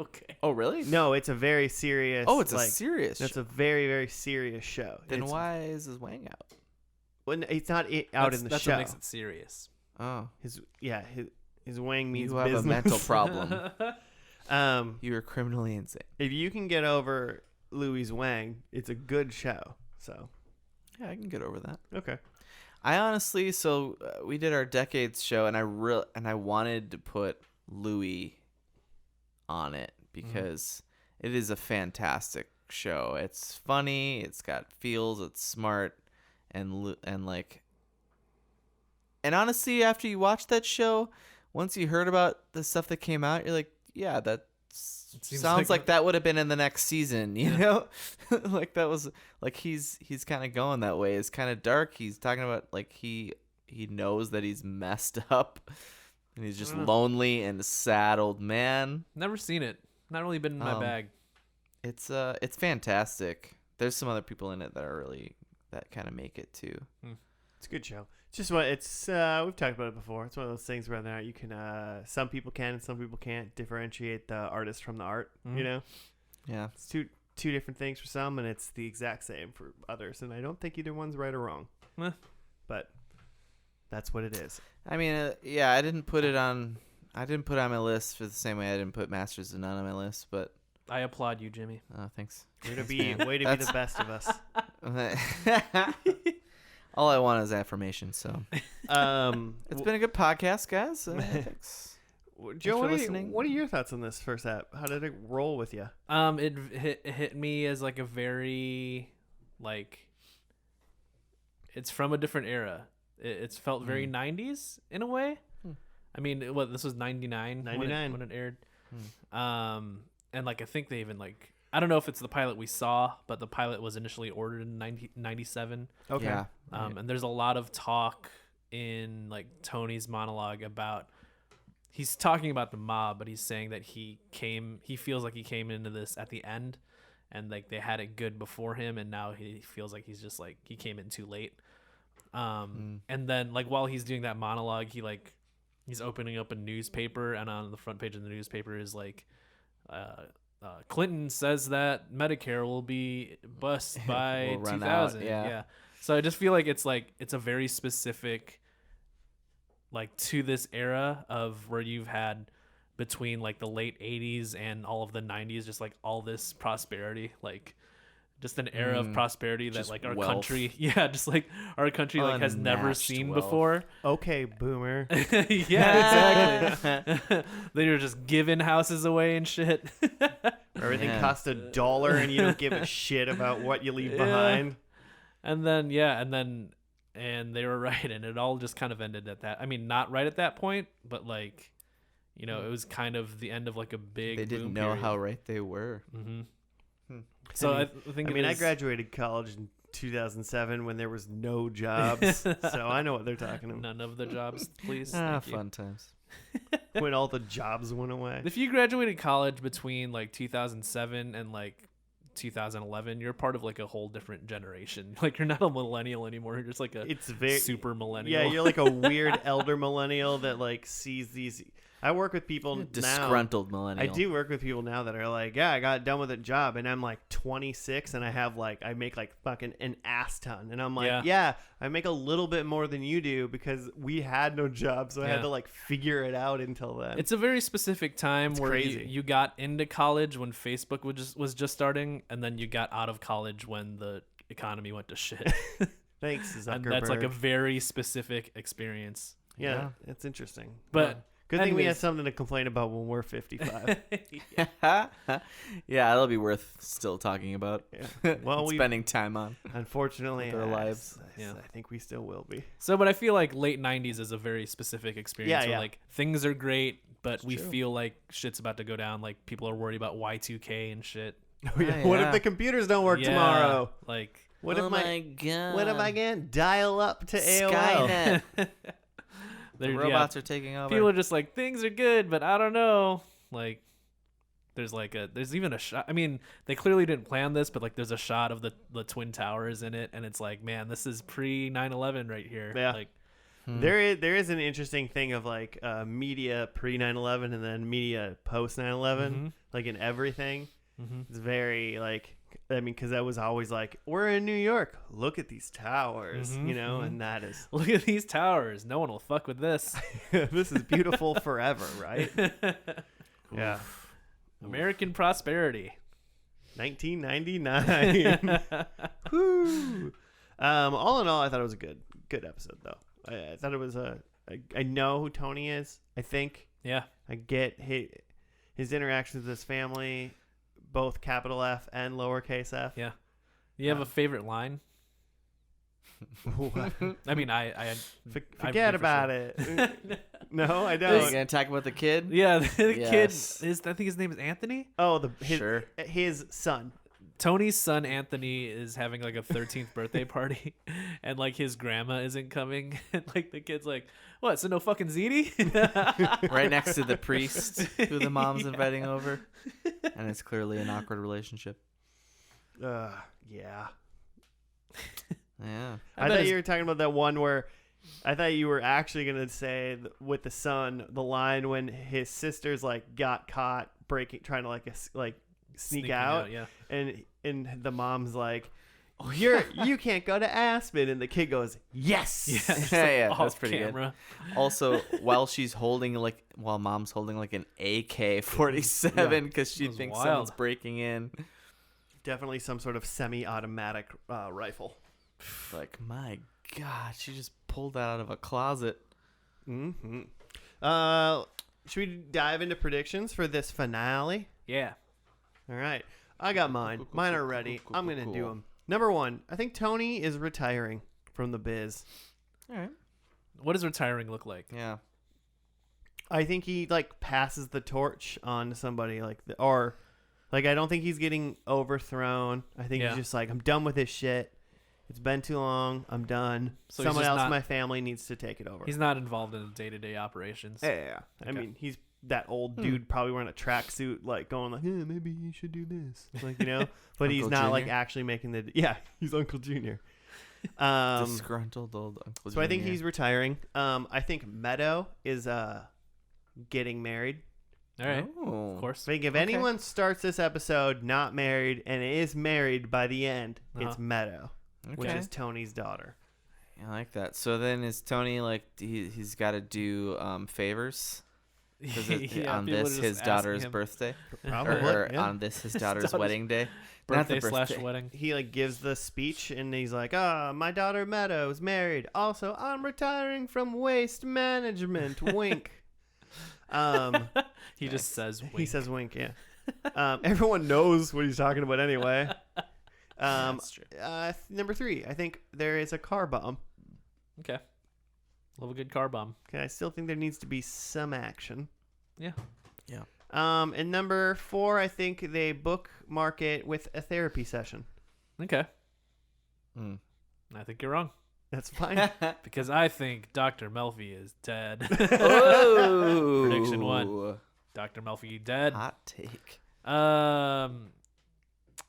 Okay. Oh, really? No, it's a very serious. Oh, it's like, a serious. It's a very very serious show. Then It's- why is his wang out? when it's not out in the That's show. what makes it serious. Oh, His wang means you have business. a mental problem. You You are criminally insane. if you can get over Louis Wang, it's a good show. So Yeah, I can get over that. okay. I honestly, we did our decades show, and I wanted to put Louis on it because it is a fantastic show. It's funny, it's got feels, it's smart, and honestly, after you watch that show, once you heard about the stuff that came out, you're like, yeah, that seems sounds like like that would have been in the next season, you know? Like that was like he's kind of going that way. It's kind of dark. He's talking about like he knows that he's messed up and he's just lonely and a sad old man. Never seen it. Not really been in my bag. It's fantastic. There's some other people in it that are really that kind of make it too. It's a good show. It's just what it's. We've talked about it before. It's one of those things where there you can. Some people can and some people can't differentiate the artist from the art. You know, Yeah. it's two different things for some, and it's the exact same for others. And I don't think either one's right or wrong. But that's what it is. I mean, yeah, I didn't put it on my list for the same way I didn't put Masters of None on my list, but I applaud you, Jimmy. thanks. Way to be the best of us. All I want is affirmation. So it's been a good podcast, guys. Thanks. Joe, for listening. what are your thoughts on this first app? How did it roll with you? It hit me as like a very like it's from a different era. It's felt very 90s in a way. I mean, this was 99 99 when it aired. And like I think they even like I don't know if it's the pilot we saw, but the pilot was initially ordered in 1997. Okay. Yeah. And there's a lot of talk in like Tony's monologue about, he's talking about the mob, but he's saying that he feels like he came into this at the end, and like they had it good before him, and now he feels like he's just like he came in too late. And then like while he's doing that monologue, he's opening up a newspaper, and on the front page of the newspaper is like, Clinton says that Medicare will be bust by Will run 2000. out, yeah. So I just feel like it's a very specific, like, to this era of where you've had between like the late 80s and all of the 90s, just like all this prosperity, like just an era of prosperity that just like our wealth. country, just like our country like has never Unmatched seen wealth. before. Okay, boomer. Yeah, exactly. They were just giving houses away and shit. Everything Man. costs $1 and you don't give a shit about what you leave behind. And then and they were right, and it all just kind of ended at that. I mean, not right at that point, but like, it was kind of the end of like a big. They didn't boom know period. how right they were. Mm-hmm. So I think. I graduated college in 2007 when there was no jobs, so I know what they're talking about. None of the jobs, please. Ah, Thank you. fun times. When all the jobs went away. If you graduated college between like 2007 and like 2011, you're part of like a whole different generation. Like you're not a millennial anymore. You're just like a It's very super millennial. Yeah, you're like a weird elder millennial that like sees these. I work with people now. Disgruntled millennial. I do work with people now that are like, yeah, I got done with a job, and I'm like 26, and I make like fucking an ass ton, and I'm like, yeah, I make a little bit more than you do because we had no job, so I had to like figure it out until then. It's a very specific time where crazy. you got into college when Facebook was just starting, and then you got out of college when the economy went to shit. Thanks, Zuckerberg. And that's like a very specific experience. yeah, it's interesting, But good thing we have anyways. something to complain about when we're 55. Yeah, that'll be worth still talking about. Yeah. Well, we spending time on. unfortunately With our lives. I think we still will be. So, but I feel like late 90s is a very specific experience where Yeah. like things are great, but we true. feel like shit's about to go down. Like people are worried about Y2K and shit. What yeah. if the computers don't work Yeah, tomorrow? Like, What if my god. What if I can't dial up to AOL? Skynet. The they're- robots are taking over. people are just like, things are good, but I don't know. Like, there's even a shot. I mean, they clearly didn't plan this, but like, there's a shot of the Twin Towers in it, and it's like, man, this is pre 9/11 right here. Yeah. Like, There is an interesting thing of like media pre 9/11 and then media post 9/11, like in everything. It's very like, I mean, because that was always like, we're in New York, look at these towers, and that is look at these towers. No one will fuck with this. this is beautiful forever, right? Yeah. American prosperity. 1999. Woo. All in all, I thought it was a good episode though. I thought it was I know who Tony is. I think Yeah. I get his interactions with his family, both capital F and lowercase f. Yeah. You have a favorite line? I mean, I Forget for about sure. it. No, I Are you don't. gonna talk about the kid? Yeah, the Yes. kid I think his name is Anthony. Oh, Sure. his son. Tony's son Anthony is having like a 13th birthday party, and like his grandma isn't coming, and like the kid's like, "What? So no fucking ziti?" Right next to the priest who the mom's inviting over, and it's clearly an awkward relationship. Yeah. Yeah. I thought you were talking about that one where I thought you were actually going to say with the son, the line when his sisters like got caught trying to like sneak Sneaking out. Yeah. And the mom's like, you can't go to Aspen. And the kid goes, yes. Yeah, just, Yeah, like, that's off pretty camera. good. Also, while mom's holding like an AK-47 because she That was thinks wild. someone's breaking in. Definitely some sort of semi-automatic rifle. Like, my God, she just pulled that out of a closet. Mm-hmm. Should we dive into predictions for this finale? Yeah. All right. I got mine. Mine are ready. I'm going to do them. Number one, I think Tony is retiring from the biz. All right. What does retiring look like? Yeah. I think he like passes the torch on to somebody or Like, I don't think he's getting overthrown. I think Yeah. he's just like, I'm done with this shit. It's been too long. I'm done. So he's Someone just else in not- my family needs to take it over. He's not involved in the day-to-day operations. Yeah. I Okay. mean, he's that old dude probably wearing a tracksuit, like going like, maybe you should do this. Like, but he's Uncle not like Junior? actually making the, he's Uncle Junior. Disgruntled old Uncle So I think Junior. he's retiring. I think Meadow is getting married. All right, Oh. of course. I think if Okay. anyone starts this episode not married and is married by the end, it's Uh-huh. Meadow, which Okay. is Tony's daughter. I like that. So then is Tony like he's got to do favors? Because Yeah, on people are this just his asking daughter's him. birthday, Probably, or yeah. on this his daughter's daughter's wedding day, Not the Birthday / birthday. wedding. He like gives the speech and he's like, my daughter Meadow's married. Also, I'm retiring from waste management. Wink. He just says wink. He says wink, yeah. Everyone knows what he's talking about anyway. That's true. Number 3, I think there is a car bomb. Okay. Love a good car bomb. Okay, I still think there needs to be some action. Yeah. And number 4, I think they bookmark it with a therapy session. Okay. Mm. I think you're wrong. That's fine. Because I think Dr. Melfi is dead. Oh. Prediction 1. Dr. Melfi dead. Hot take.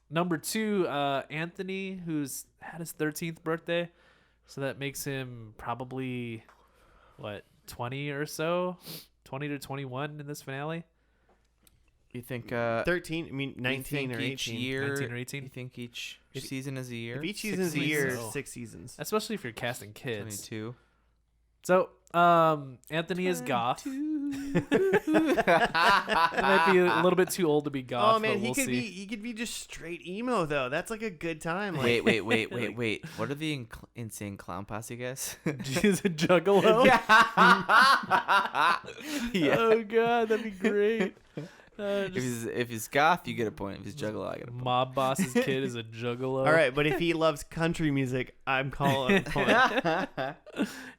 Number 2, Anthony, who's had his 13th birthday. So that makes him probably, 20 or so? 20 to 21 in this finale? You think 13, I mean you 19 think or each 18. year? 19 or 18? You think each If- season is a year? If each 6 season's a year, seasons? 6 seasons. Especially if you're casting kids. 22. So, Anthony is goth. He might be a little bit too old to be goth. Oh man, but we'll see. he could be just straight emo though. That's like a good time. Like, Wait. What are the insane clown posse guys? He's a juggalo. Yeah. Oh god, that'd be great. If he's goth, you get a point. If he's juggalo, I get a point. Mob boss's kid is a juggalo. All right, but if he loves country music, I'm calling a point.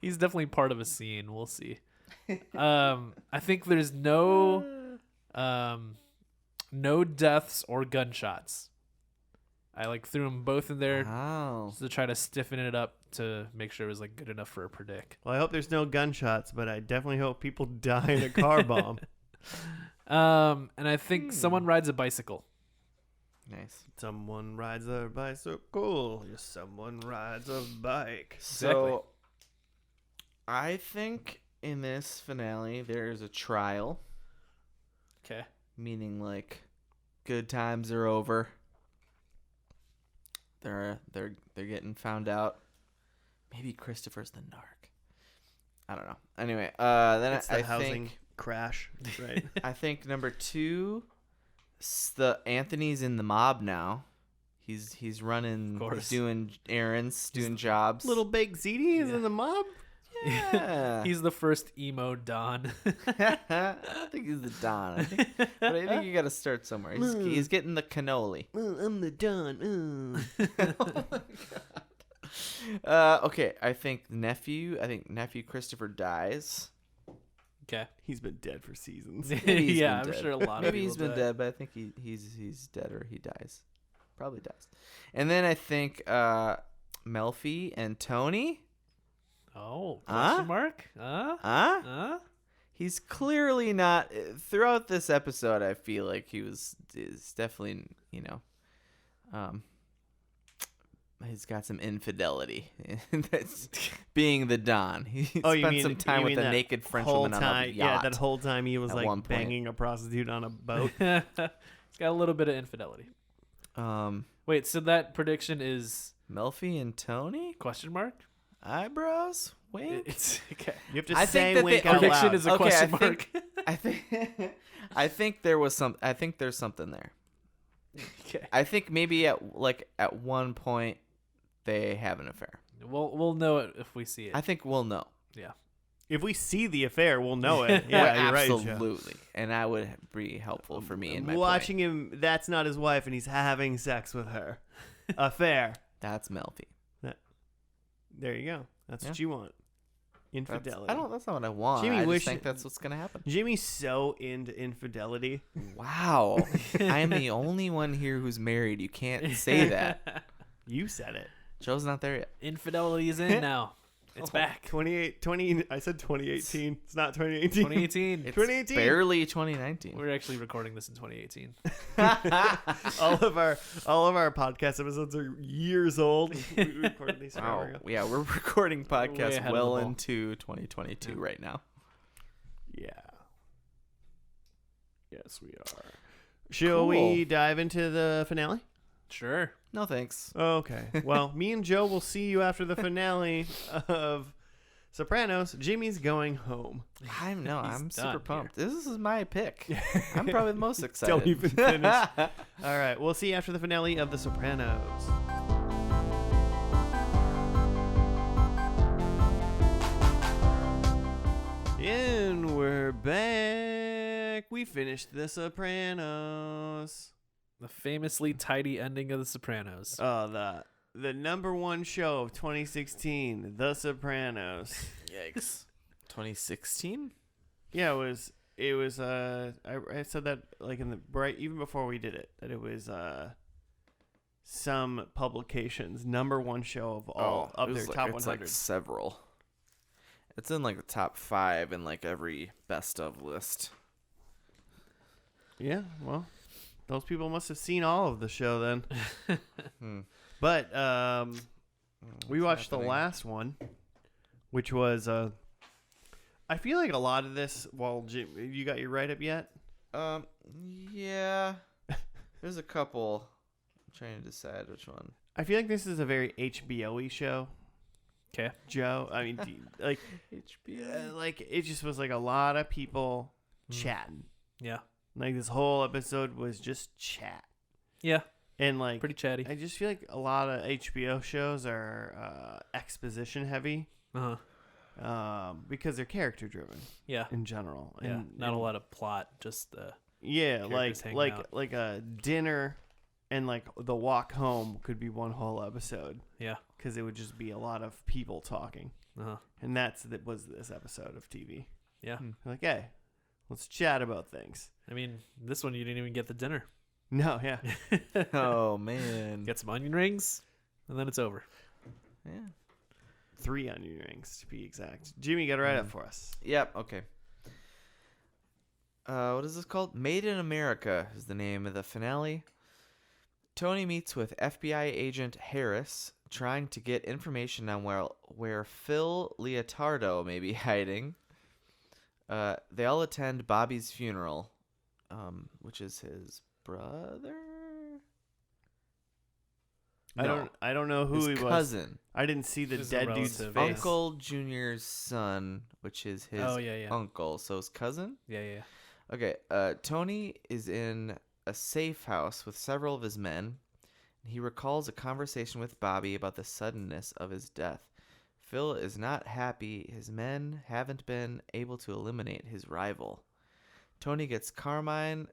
He's definitely part of a scene. We'll see. I think there's no deaths or gunshots. I threw them both in there Wow. just to try to stiffen it up to make sure it was good enough for a predict. Well, I hope there's no gunshots, but I definitely hope people die in a car bomb. And I think someone rides a bicycle. Nice. Someone rides a bicycle. Yes, someone rides a bike. So, I think in this finale there's a trial, Okay. meaning good times are over. They're getting found out. Maybe Christopher's the narc. I don't know. Anyway, then It's the I housing think crash, right? I think number 2, the Anthony's in the mob now. He's running, Of course. he's doing errands, doing jobs. Little Big ZD is Yeah. in the mob. Yeah. He's the first emo Don. I don't think he's the Don. But I think you got to start somewhere. He's getting the cannoli. I'm the Don. Okay, I think nephew Christopher dies. Okay. He's been dead for seasons. Maybe he's Yeah, been I'm dead. sure a lot of Maybe people he's been die. dead, but I think he's dead or he dies. Probably dies. And then I think Melfi and Tony. Oh, Huh? question mark? Huh? Huh? Huh? He's clearly not throughout this episode. I feel like is definitely he's got some infidelity. That's being the Don. He spent some time with a naked French woman on a yacht. Yeah, that whole time he was At like one point. banging a prostitute on a boat. He's got a little bit of infidelity. Wait, so that prediction is Melfi and Tony question mark? eyebrows wink. It's okay. You have to I say think that wink they- out Prediction loud. is a Okay, question I mark. think I think there was some. I think there's something there. Okay. I think maybe at one point they have an affair. We'll know it if we see it. I think we'll know. If we see the affair, we'll know it. Yeah, Well, you're right, Joe. absolutely. And that would be helpful for me in my Watching him, that's not his wife, and he's having sex with her. Affair. That's Melfi. There you go. That's what Yeah. you want. Infidelity. That's not what I want. Jimmy I wish- just think that's what's gonna happen. Jimmy's so into infidelity. Wow. I'm the only one here who's married. You can't say that. You said it. Joe's not there yet. Infidelity is in now. It's back. 20 I said 2018. It's not 2018. 2018. It's 2018. barely 2019. We're actually recording this in 2018. all of our podcast episodes are years old. We recorded these forever Wow. ago. Yeah, we're recording Way podcasts ahead of well the ball. into 2022 right now. Yeah. Yes, we are. Shall Cool. we dive into the finale? Sure. No thanks. Okay. Well, me and Joe will see you after the finale of Sopranos. Jimmy's going home. I'm done super here. pumped. This is my pick. I'm probably the most excited. Don't even finish. All right. We'll see you after the finale of The Sopranos. And we're back. We finished The Sopranos. The famously tidy ending of The Sopranos. Oh, the number one show of 2016, The Sopranos. Yikes. 2016? Yeah, it was I said that like in the right even before we did it, that it was some publications number one show of all of their top 100. It's like several. It's in like the top 5 in like every best of list. Yeah, well, those people must have seen all of the show then. But we watched the last one, which was I feel like a lot of this. Well, Jim, you got your write up yet? Yeah. There's a couple. I'm trying to decide which one. I feel like this is a very HBO-y show. Okay. Joe, I mean, like HBO. like it just was like a lot of people chatting. Yeah. Like this whole episode was just chat. Yeah. And like Pretty chatty. I just feel like a lot of HBO shows are exposition heavy. Because they're character driven Yeah. in general. Yeah. And, Not a lot of plot, just Yeah, characters hanging like out. like a dinner and like the walk home could be one whole episode yeah. because it would just be a lot of people talking. And that was this episode of TV. Yeah. Like, hey, let's chat about things. I mean, this one you didn't even get the dinner. No, yeah. Oh man. Get some onion rings, and then it's over. Yeah. 3 onion rings to be exact. Jimmy, got to write up for us. Yep. Okay. What is this called? Made in America is the name of the finale. Tony meets with FBI agent Harris, trying to get information on where Phil Leotardo may be hiding. They all attend Bobby's funeral, which is his brother. I don't know who his he was. cousin. I didn't see the This is a dead dude's relative, face. yeah. Uncle Junior's son, which is his uncle. So his cousin. Yeah. Okay, Tony is in a safe house with several of his men. He recalls a conversation with Bobby about the suddenness of his death. Phil is not happy his men haven't been able to eliminate his rival. Tony gets Carmine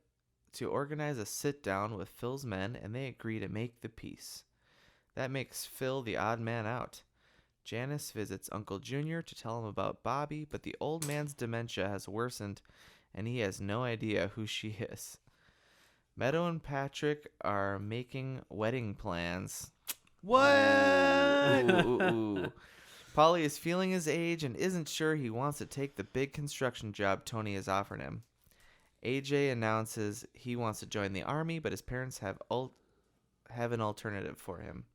to organize a sit-down with Phil's men, and they agree to make the peace. That makes Phil the odd man out. Janice visits Uncle Junior to tell him about Bobby, but the old man's dementia has worsened, and he has no idea who she is. Meadow and Patrick are making wedding plans. What? Ooh. Polly is feeling his age and isn't sure he wants to take the big construction job Tony has offered him. AJ announces he wants to join the army, but his parents have an alternative for him.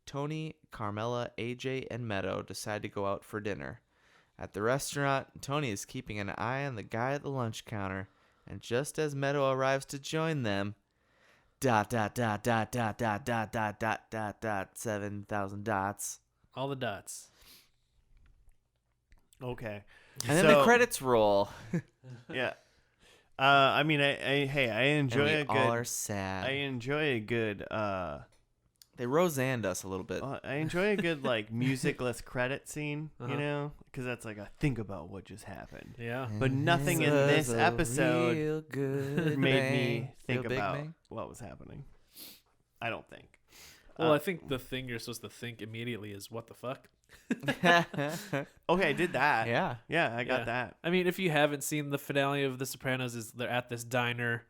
Tony, Carmela, AJ, and Meadow decide to go out for dinner. At the restaurant, Tony is keeping an eye on the guy at the lunch counter, and just as Meadow arrives to join them, ... 7,000 dots. All the dots. Okay. And then the credits roll. Yeah. I mean, I enjoy and we a good. all are sad. I enjoy a good. They Roseanne'd us a little bit. I enjoy a good like musicless credit scene, Uh-huh. you know, because that's like a think about what just happened. Yeah. But nothing in this episode real good made me bang. think Real big about bang? what was happening. I don't think. Well, I think the thing you're supposed to think immediately is what the fuck. Okay, I did that. Yeah. Yeah, I got Yeah. that. I mean, if you haven't seen the finale of The Sopranos, is they're at this diner.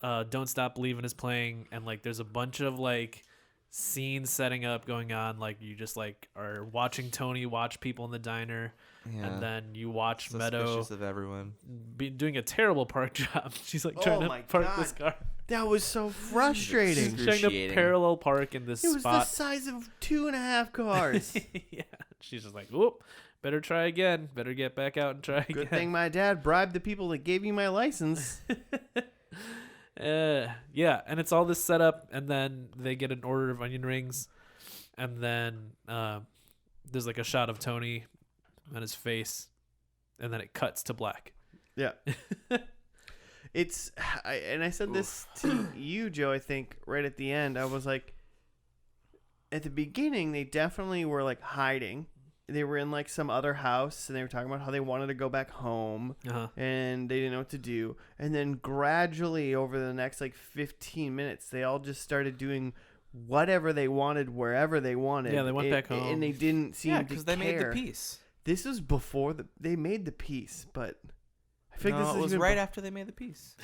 Don't Stop Believin' is playing, and like there's a bunch of like scenes setting up going on. Like you just like are watching Tony watch people in the diner, Yeah. and then you watch Meadow Suspicious of everyone. be doing a terrible park job. She's like trying Oh to my park God. this car. That was so frustrating. She's trying to Excruciating. parallel park in this It was spot. the size of 2.5 cars. Yeah, she's just like, whoop, better try again. Better get back out and try again. Good thing my dad bribed the people that gave me my license. Yeah, and it's all this setup, and then they get an order of onion rings, and then there's like a shot of Tony on his face, and then it cuts to black. Yeah. I said this to you, Joe, I think right at the end. I was like, at the beginning, they definitely were like hiding. They were in like some other house, and they were talking about how they wanted to go back home, and they didn't know what to do. And then gradually, over the next like 15 minutes, they all just started doing whatever they wanted, wherever they wanted. Yeah, they went back home. and they didn't seem to because they made the care. piece. This was before they made the piece, but I feel like No, this it is was even right after they made the piece.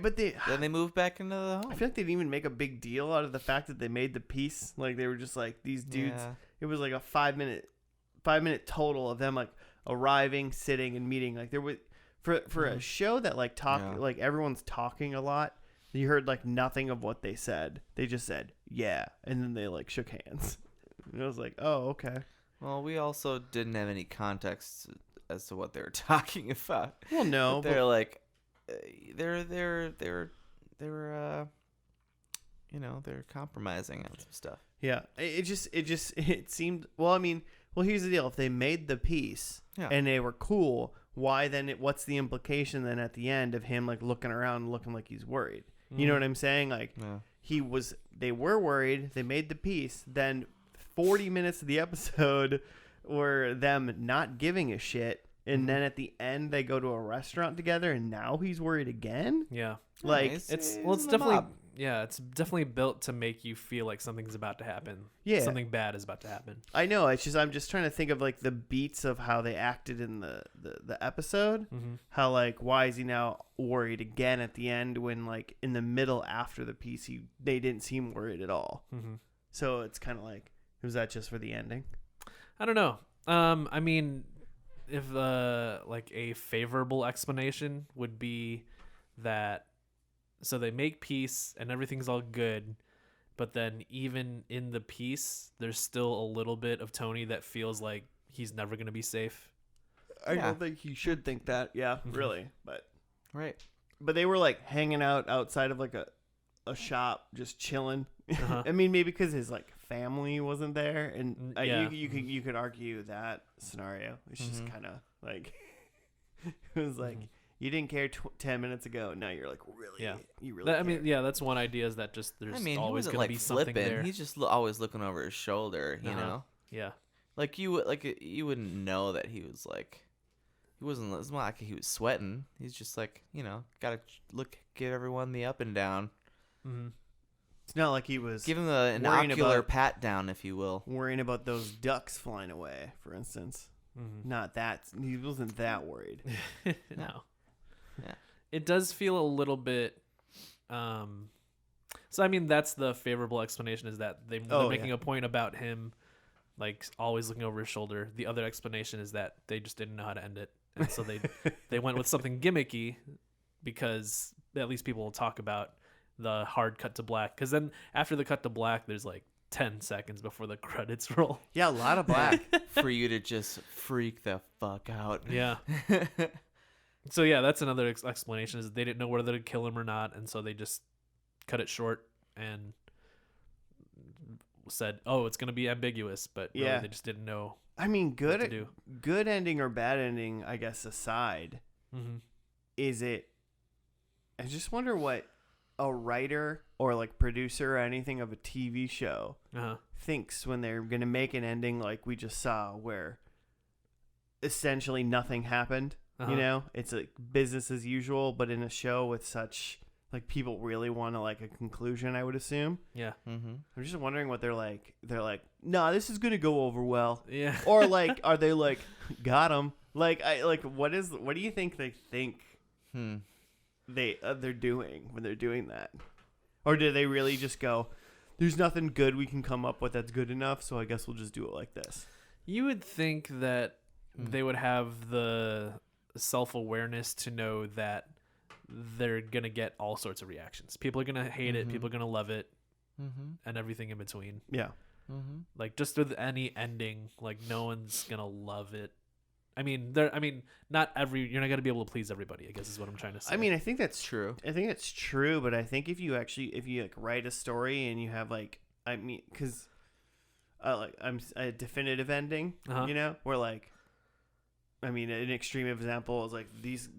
But they. Then they moved back into the home. I feel like they didn't even make a big deal out of the fact that they made the piece. Like they were just like these dudes. Yeah. It was like a 5-minute total of them like arriving, sitting, and meeting. Like there was for a show that like like everyone's talking a lot. You heard like nothing of what they said. They just said yeah, and then they like shook hands. And I was like, oh okay. Well, we also didn't have any context as to what they were talking about. Well, no, They're like, they're they're compromising on some stuff. yeah. It seemed. Well, I mean, here's the deal. If they made the piece and they were cool, why then? What's the implication then at the end of him like looking around, looking like he's worried? You know what I'm saying? Like they were worried. They made the piece. Then 40 minutes of the episode were them not giving a shit. And then at the end, they go to a restaurant together, and now he's worried again. Yeah, like it's definitely built to make you feel like something's about to happen. Yeah, something bad is about to happen. I know. I'm just trying to think of like the beats of how they acted in the episode. How like why is he now worried again at the end when like in the middle after the piece they didn't seem worried at all. So it's kind of like, was that just for the ending? I don't know. I mean, if like a favorable explanation would be that so they make peace and everything's all good, but then even in the peace there's still a little bit of Tony that feels like he's never going to be safe. I don't think he should think that. Yeah, really. But Right. But they were like hanging out outside of like a shop, just chilling. I mean, maybe because his like family wasn't there, and you could argue that scenario. It's just kind of like it was like you didn't care 10 minutes ago. Now you're like really, you really. I mean, that's one idea is that just there's always going to be something there. He's just always looking over his shoulder, you know. Yeah. Like you wouldn't know that he was like. It's not like he was sweating. He's just like, gotta give everyone the up and down. It's not like he was give him an ocular pat down, if you will. Worrying about those ducks flying away, for instance. Not that he wasn't that worried. No. Yeah. It does feel a little bit. So I mean, that's the favorable explanation is that they're making a point about him, like always looking over his shoulder. The other explanation is that they just didn't know how to end it, and so they went with something gimmicky, because at least people will talk about the hard cut to black, because then after the cut to black there's like 10 seconds before the credits roll. Yeah, a lot of black. For you to just freak the fuck out. Yeah. So yeah, that's another explanation is they didn't know whether to kill him or not, and so they just cut it short and said, oh, it's going to be ambiguous, but really they just didn't know. I mean, good ending or bad ending, I guess, aside, is it, I just wonder what a writer or like producer or anything of a TV show thinks when they're going to make an ending like we just saw, where essentially nothing happened. It's like business as usual, but in a show with such like people really want to like a conclusion, I would assume. Yeah. Mm-hmm. I'm just wondering what they're like. They're like, nah, this is gonna go over well. Yeah. Or like, are they like, got him? Like, what do you think they think they're doing when they're doing that? Or do they really just go, there's nothing good we can come up with that's good enough, so I guess we'll just do it like this? You would think that they would have the self-awareness to know that they're going to get all sorts of reactions. People are going to hate it. People are going to love it. And everything in between. Yeah. Like, just with any ending, like, no one's going to love it. I mean, not you're not going to be able to please everybody, I guess is what I'm trying to say. I mean, I think that's True. I think it's true, but I think if you like write a story and you have like, I mean, because I'm a definitive ending, you know, where like, I mean, an extreme example is like these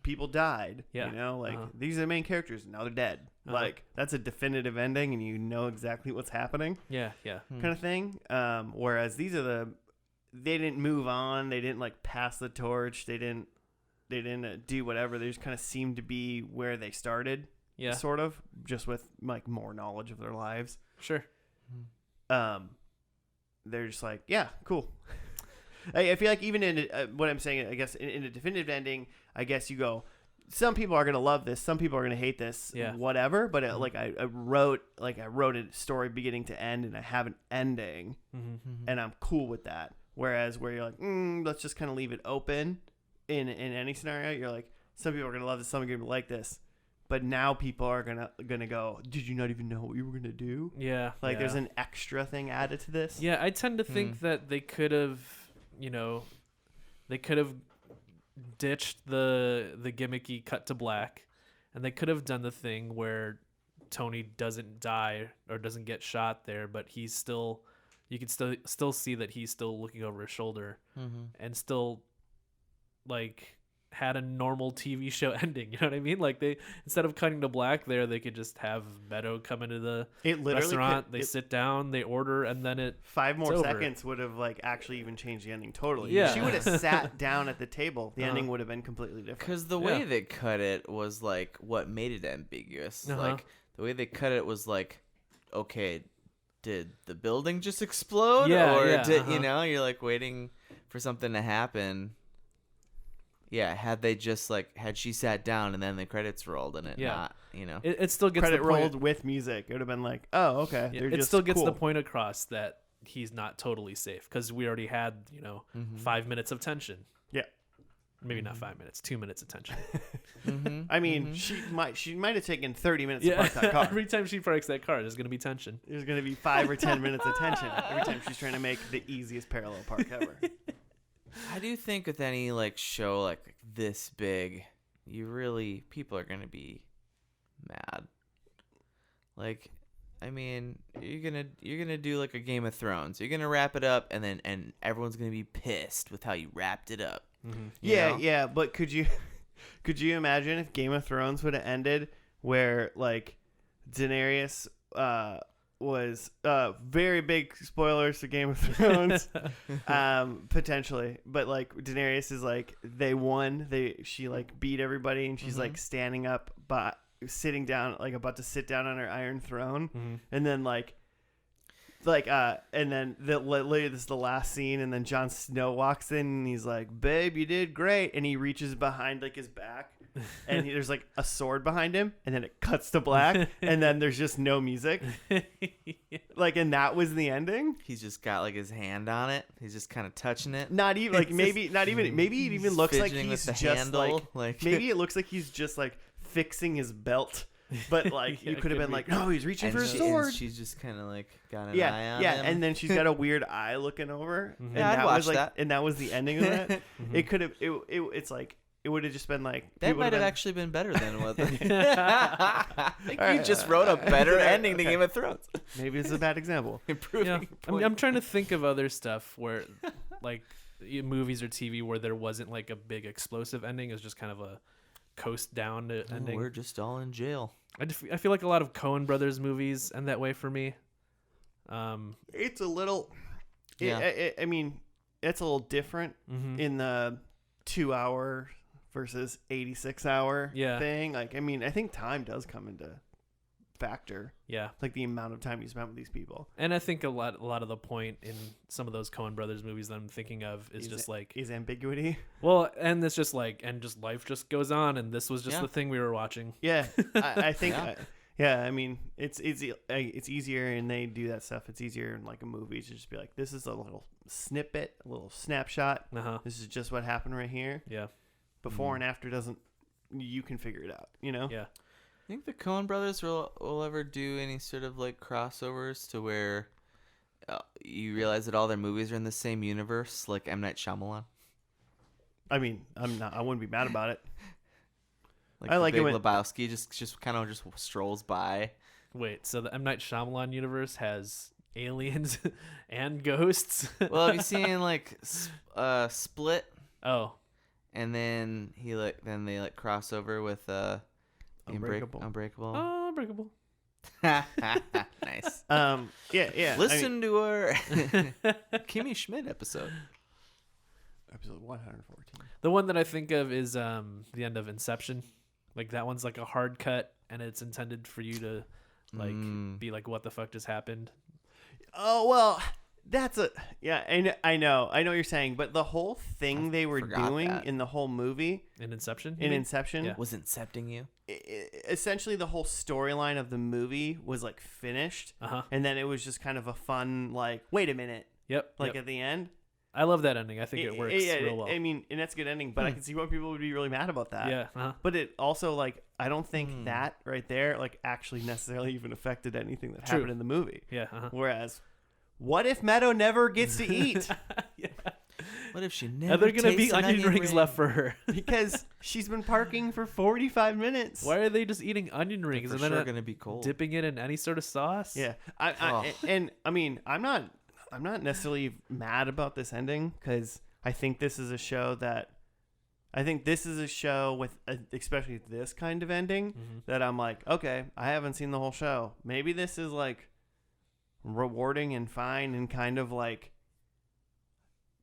people died, you know, like these are the main characters, now they're dead. Like that's a definitive ending, and you know exactly what's happening. Yeah. Kind of thing. Whereas these are they didn't move on, they didn't like pass the torch, they didn't do whatever. They just kind of seemed to be where they started. Yeah. Sort of, just with like more knowledge of their lives. Sure. They're just like, yeah, cool. I feel like even in what I'm saying, I guess in a definitive ending, I guess you go, some people are gonna love this, some people are gonna hate this, whatever. But I wrote a story beginning to end, and I have an ending, and I'm cool with that. Whereas where you're like, let's just kind of leave it open in any scenario, you're like, some people are gonna love this, some are gonna like this. But now people are gonna go, did you not even know what you were gonna do? Yeah. Like there's an extra thing added to this. Yeah, I tend to think that they could have, ditched the gimmicky cut to black, and they could have done the thing where Tony doesn't die or doesn't get shot there, but he's still, you can still see that he's still looking over his shoulder, and still like had a normal TV show ending. You know what I mean? Like they, instead of cutting to black there, they could just have Meadow come into the restaurant. They sit down, they order, and then 5 more seconds would have like actually even changed the ending totally. Yeah. If she would have sat down at the table, the ending would have been completely different. Because the way they cut it was like what made it ambiguous. Like the way they cut it was like, okay, did the building just explode? Did you know, you're like waiting for something to happen. Yeah, had she sat down and then the credits rolled and not, you know. It still gets credit the point, rolled with music. It would have been like, oh, okay. Yeah, it still gets the point across that he's not totally safe, because we already had, 5 minutes of tension. Yeah. Maybe not 5 minutes, 2 minutes of tension. I mean, she might have taken 30 minutes to park that car. Every time she parks that car, there's going to be tension. There's going to be 5 or 10 minutes of tension every time she's trying to make the easiest parallel park ever. I do think with any like show like this big, people are gonna be mad. Like, I mean, you're gonna do like a Game of Thrones. You're gonna wrap it up, and everyone's gonna be pissed with how you wrapped it up. Yeah. But could you imagine if Game of Thrones would have ended where like Daenerys was very big spoilers to Game of Thrones, potentially, but like Daenerys is like, they won, she like beat everybody, and she's like standing up but sitting down, like about to sit down on her iron throne, and then and then literally this is the last scene, and then Jon Snow walks in and he's like, babe, you did great, and he reaches behind like his back, and there's like a sword behind him, and then it cuts to black, and then there's just no music. Like, and that was the ending. He's just got like his hand on it. He's just kind of touching it. Not even like maybe it even looks like he's just handle, like maybe it looks like he's just like fixing his belt. But like you could have been like, no, he's reaching for his sword. And she's just kind of like got an eye on him. And then she's got a weird eye looking over. And I'd watch that. And that was the ending of that. It could have. It's like it would have just been like that might have actually been better than what. You just wrote a better ending to Game of Thrones. Maybe it's a bad example. Improving. I'm trying to think of other stuff where, like, movies or TV where there wasn't like a big explosive ending. It was just kind of a coast down ending. We're just all in jail. I feel like a lot of Coen Brothers movies end that way for me. It's a little. I mean, it's a little different in the 2 hour versus 86-hour Yeah. thing. Like, I mean, I think time does come into factor. Yeah. Like the amount of time you spent with these people And I think a lot of the point in some of those Coen Brothers movies that I'm thinking of is just like, is ambiguity. well, and it's just like, and just life just goes on, and this was just Yeah. the thing we were watching. Yeah, I think. Yeah. I mean, it's easier, and they do that stuff. It's easier in like a movie to just be like, this is a little snippet, a little snapshot. Uh-huh. This is just what happened right here. Yeah. Before and after doesn't. You can figure it out. You know. Yeah. Think the Coen Brothers will ever do any sort of like crossovers to where you realize that all their movies are in the same universe, like M. Night Shyamalan? I mean, I wouldn't be mad about it. Like I the like it Big when- Lebowski just kind of just strolls by. Wait, so the M. Night Shyamalan universe has aliens and ghosts? Well, have you seen like Split? Oh. And then they cross over with Unbreakable. Unbreakable. Oh, Unbreakable. Nice. Yeah. Listen to our Kimmy Schmidt episode. Episode 114. The one that I think of is the end of Inception. Like that one's like a hard cut, and it's intended for you to like be like, what the fuck just happened? Oh well, that's I know what you're saying, but the whole thing they were forgot doing that. in the whole movie In Inception? in Inception, Yeah. Was incepting you? Essentially the whole storyline of the movie was like finished, Uh-huh. and then it was just kind of a fun like, wait a minute, Yep. like yep. at the end. I love that ending. I think it works real well. I mean, and that's a good ending, but I can see why people would be really mad about that. Yeah. Uh-huh. But it also like I don't think that right there like actually necessarily even affected anything that True. happened in the movie. Yeah. Uh-huh. Whereas, what if Meadow never gets to eat? Yeah. What if she Are never there gonna be tastes an onion rings ring? left for her? Because she's been parking for 45 minutes. Why are they just eating onion rings For and sure then gonna be cold. dipping it in any sort of sauce? Yeah, Oh. and I mean, I'm not necessarily mad about this ending because I think this is a show with especially this kind of ending that I'm like, okay, I haven't seen the whole show. Maybe this is like rewarding and fine and kind of like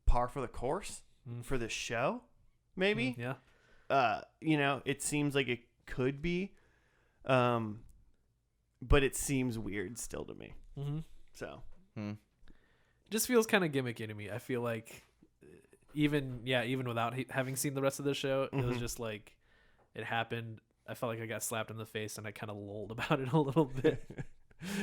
par for the course for this show. Maybe. Yeah. It seems like it could be, but it seems weird still to me. Mm-hmm. So. It just feels kind of gimmicky to me. I feel like even without having seen the rest of the show, it was just like it happened. I felt like I got slapped in the face and I kind of lolled about it a little bit.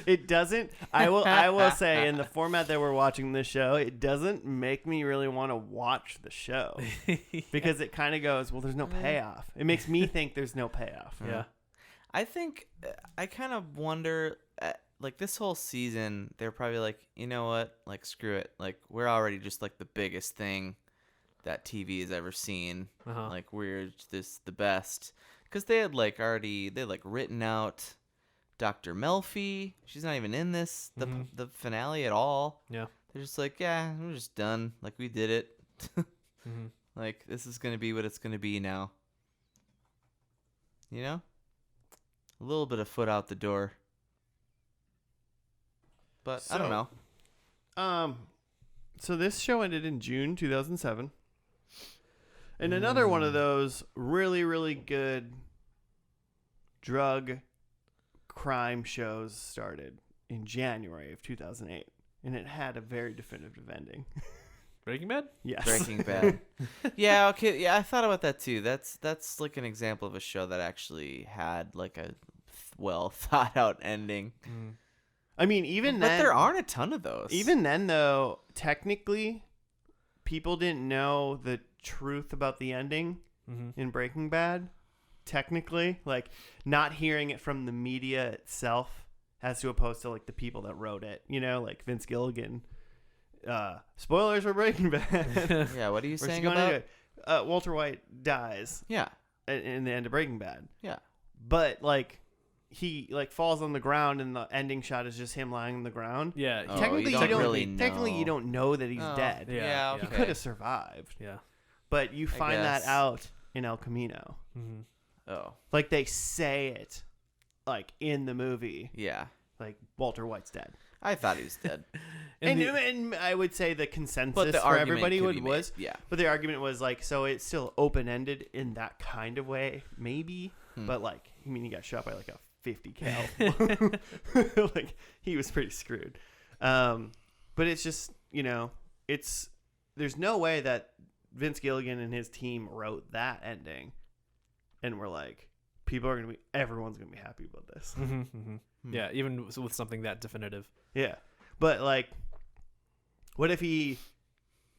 It doesn't. I will say in the format that we're watching this show, it doesn't make me really want to watch the show because it kind of goes, well, there's no payoff. It makes me think there's no payoff. Yeah. I think I kind of wonder, like this whole season, they're probably like, you know what, like screw it, like we're already just like the biggest thing that TV has ever seen. Uh-huh. Like we're just the best, because they had written out Dr. Melfi. She's not even in the finale at all. Yeah. They're just like, yeah, we're just done. Like we did it. Like this is gonna be what it's gonna be now. You know, a little bit of foot out the door. But I don't know. So this show ended in June 2007. And another one of those really, really good drug crime shows started in January of 2008. And it had a very definitive ending. Breaking Bad? Yes. Breaking Bad. Yeah, okay. Yeah, I thought about that too. That's like an example of a show that actually had like a well thought out ending. I mean, even then. But there aren't a ton of those. Even then, though, technically, people didn't know the truth about the ending in Breaking Bad. Technically, like not hearing it from the media itself, as to opposed to like the people that wrote it. You know, like Vince Gilligan. Spoilers for Breaking Bad. Yeah, what are you Where's she saying going about? into it? Walter White dies. Yeah. In the end of Breaking Bad. Yeah. But like. He like falls on the ground, and the ending shot is just him lying on the ground. Yeah. Oh, Technically, you don't really know. Technically, you don't know that he's Oh, dead. Yeah, Yeah. He okay. could have survived, Yeah. but you find that guess. out in El Camino. Oh. Like they say it, like in the movie, Yeah. like Walter White's dead. I thought he was dead. And I would say the consensus But the for argument everybody could be was, made, yeah. but the argument was like, so it's still open ended in that kind of way, maybe, but like, I mean, he got shot by like a 50 cal, like he was pretty screwed. But it's just, there's no way that Vince Gilligan and his team wrote that ending, and we're like, everyone's gonna be happy about this. Yeah, even with something that definitive. Yeah, but like, what if he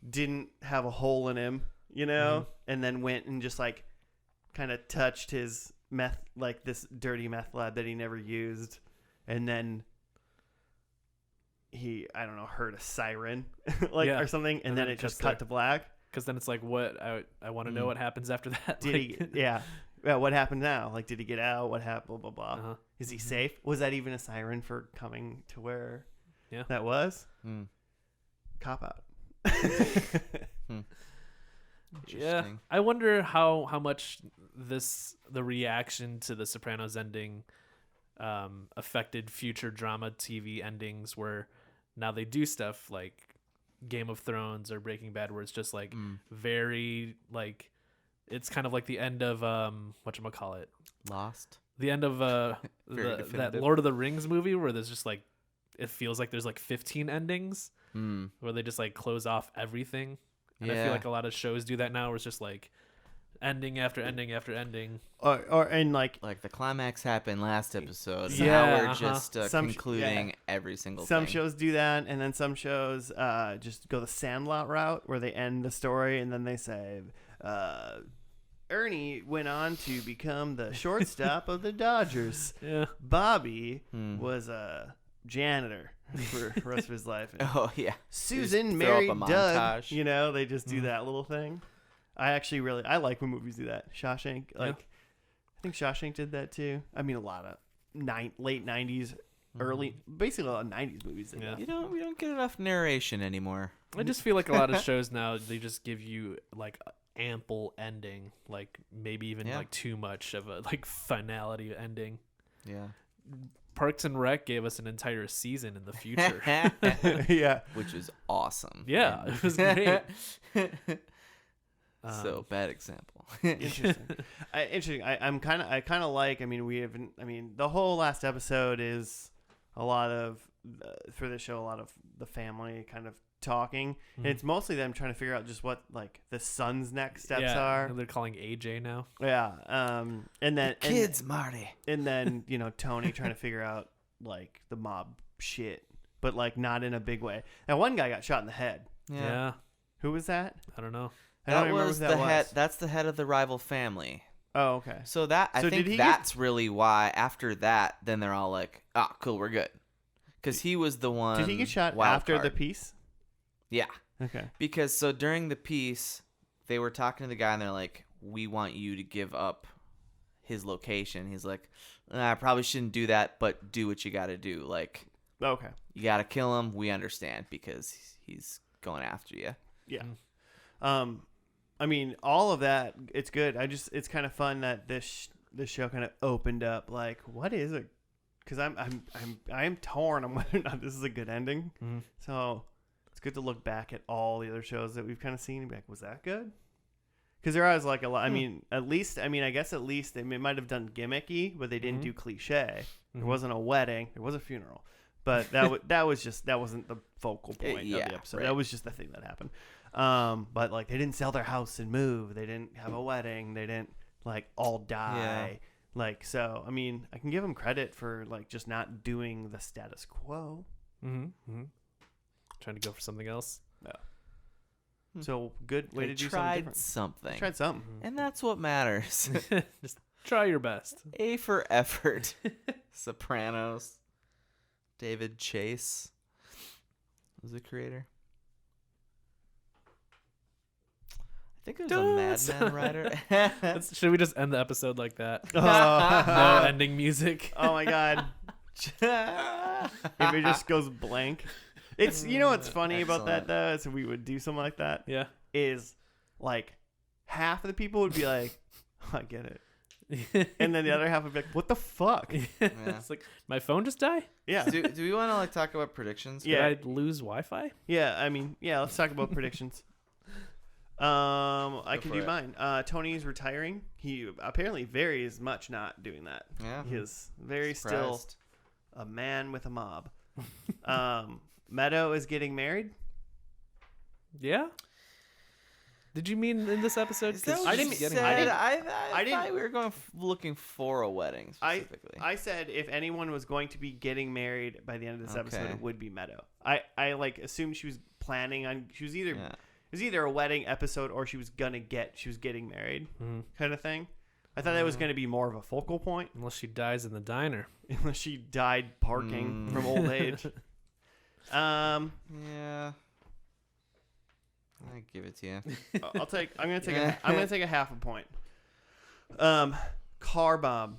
didn't have a hole in him, and then went and just like kind of touched his meth, like this dirty meth lab that he never used, and then he, I don't know, heard a siren or something, and then it just cut to black. Because then it's like, what I want to know what happens after that. Did he? Yeah. What happened now? Like, did he get out? What happened? Blah blah blah. Is he safe? Was that even a siren for coming to where? Yeah. That was. Cop out. Yeah. I wonder how much the reaction to the Sopranos ending affected future drama TV endings, where now they do stuff like Game of Thrones or Breaking Bad, where it's just like very like, it's kind of like the end of whatchamacallit, Lost. The end of that Lord of the Rings movie, where there's just like, it feels like there's like 15 endings where they just like close off everything. And I feel like a lot of shows do that now, where it's just like ending after ending after ending. And like the climax happened last episode. Yeah, now we're just concluding every single some thing. shows do that, and then some shows just go the Sandlot route, where they end the story and then they say, Ernie went on to become the shortstop of the Dodgers. Yeah. Bobby was a janitor for the rest of his life. And oh yeah. Susan married Doug. They just do that little thing. I actually I like when movies do that. Shawshank, I think Shawshank did that too. I mean, a lot of late 90s, basically a lot of 90s movies did that. We don't get enough narration anymore. I just feel like a lot of shows now, they just give you like ample ending, like maybe even like too much of a like finality ending. Yeah. Parks and Rec gave us an entire season in the future. Yeah. Which is awesome. Yeah, it was great. So bad example. Interesting. I kind of like. I mean, the whole last episode is a lot of for this show, a lot of the family kind of talking. And it's mostly them trying to figure out just what like the son's next steps are. They're calling AJ now. Yeah. And then kids, Marty. And then Tony trying to figure out like the mob shit, but like not in a big way. Now one guy got shot in the head. Yeah. Who was that? I don't know. I don't remember who that was. Head. That's the head of the rival family. Oh, okay. So I think that's really why. After that, then they're all like, "Ah, cool, we're good," because he was the one. Did he get shot after the piece? Yeah. Okay. Because so during the piece, they were talking to the guy, and they're like, "We want you to give up his location." He's like, "I probably shouldn't do that, but do what you got to do. Like, okay, you got to kill him. We understand because he's going after you." Yeah. I mean, all of that, it's good. It's kind of fun that this show kind of opened up. Like, what is it? Because I am torn on whether or not this is a good ending. Mm-hmm. So it's good to look back at all the other shows that we've kind of seen and be like, was that good? Because there was like a lot. I mean, I guess at least they might have done gimmicky, but they didn't do cliche. There wasn't a wedding. There was a funeral, but that wasn't the focal point of the episode. Right. That was just the thing that happened. But like they didn't sell their house and move. They didn't have a wedding. They didn't like all die. Yeah. Like, so, I mean, I can give them credit for like just not doing the status quo. Trying to go for something else. Yeah. So good way to do something. Tried something. And that's what matters. Just try your best. A for effort. Sopranos. David Chase was the creator. I think it was a Mad Men writer. Should we just end the episode like that? No ending music. Oh my god. If it just goes blank. It's what's funny about that though is if we would do something like that. Yeah. Is like half of the people would be like, oh, I get it. and then the other half would be like, "What the fuck?" It's like, my phone just died? Yeah, do we want to like talk about predictions? Yeah. Did I lose Wi-Fi? yeah. I mean, yeah. Let's talk about predictions. I can for do it. mine. Tony's retiring. He apparently very is much not doing that. Yeah. He is very still Surprised. a man with a mob. Meadow is getting married. Yeah. Did you mean in this episode? Is that 'Cause what I you didn't- she's getting said? married. I didn't- thought we were looking for a wedding specifically. I said if anyone was going to be getting married by the end of this episode, Okay. it would be Meadow. I like assumed she was planning on. She was either Yeah. it was either a wedding episode or she was getting married Mhm. kind of thing. I thought that was going to be more of a focal point Unless she dies in the diner. unless she died parking from old age. Yeah. I give it to you. I'm gonna take a half a point. Car bomb.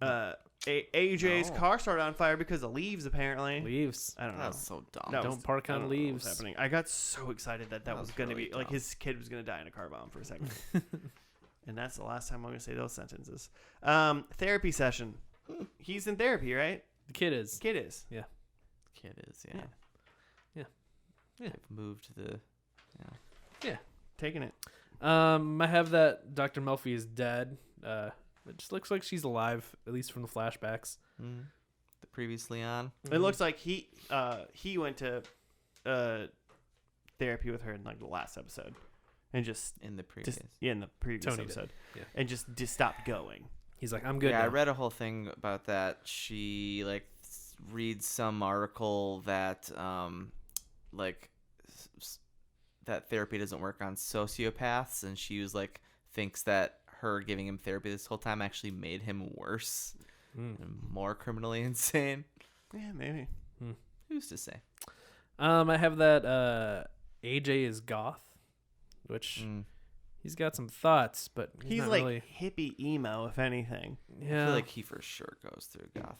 AJ's No. car started on fire because of leaves. Apparently, Leaves. I don't know. That was so dumb. That Don't was- park I on don't know what was leaves. happening. I got so excited that That was was gonna really be like dumb. his kid was gonna die in a car bomb for a second. And that's the last time I'm gonna say those sentences. Therapy session. He's in therapy, right? The kid is. Kid is. Kid is, Yeah. Yeah. They've moved the. Taking it. I have that Dr. Melfi is dead. It just looks like she's alive, at least from the flashbacks. The previously on. It looks like he went to therapy with her in like the last episode, and just In the previous. in the previous Tony did, episode, yeah. and just stopped going. He's like, I'm good Yeah, now. I read a whole thing about that. She like reads some article that like that therapy doesn't work on sociopaths, and she was like thinks that her giving him therapy this whole time actually made him worse and more criminally insane. Yeah, maybe. Who's to say? I have that AJ is goth, which he's got some thoughts, but He's not like really. hippie emo, if anything. I Yeah. feel like he for sure goes through a goth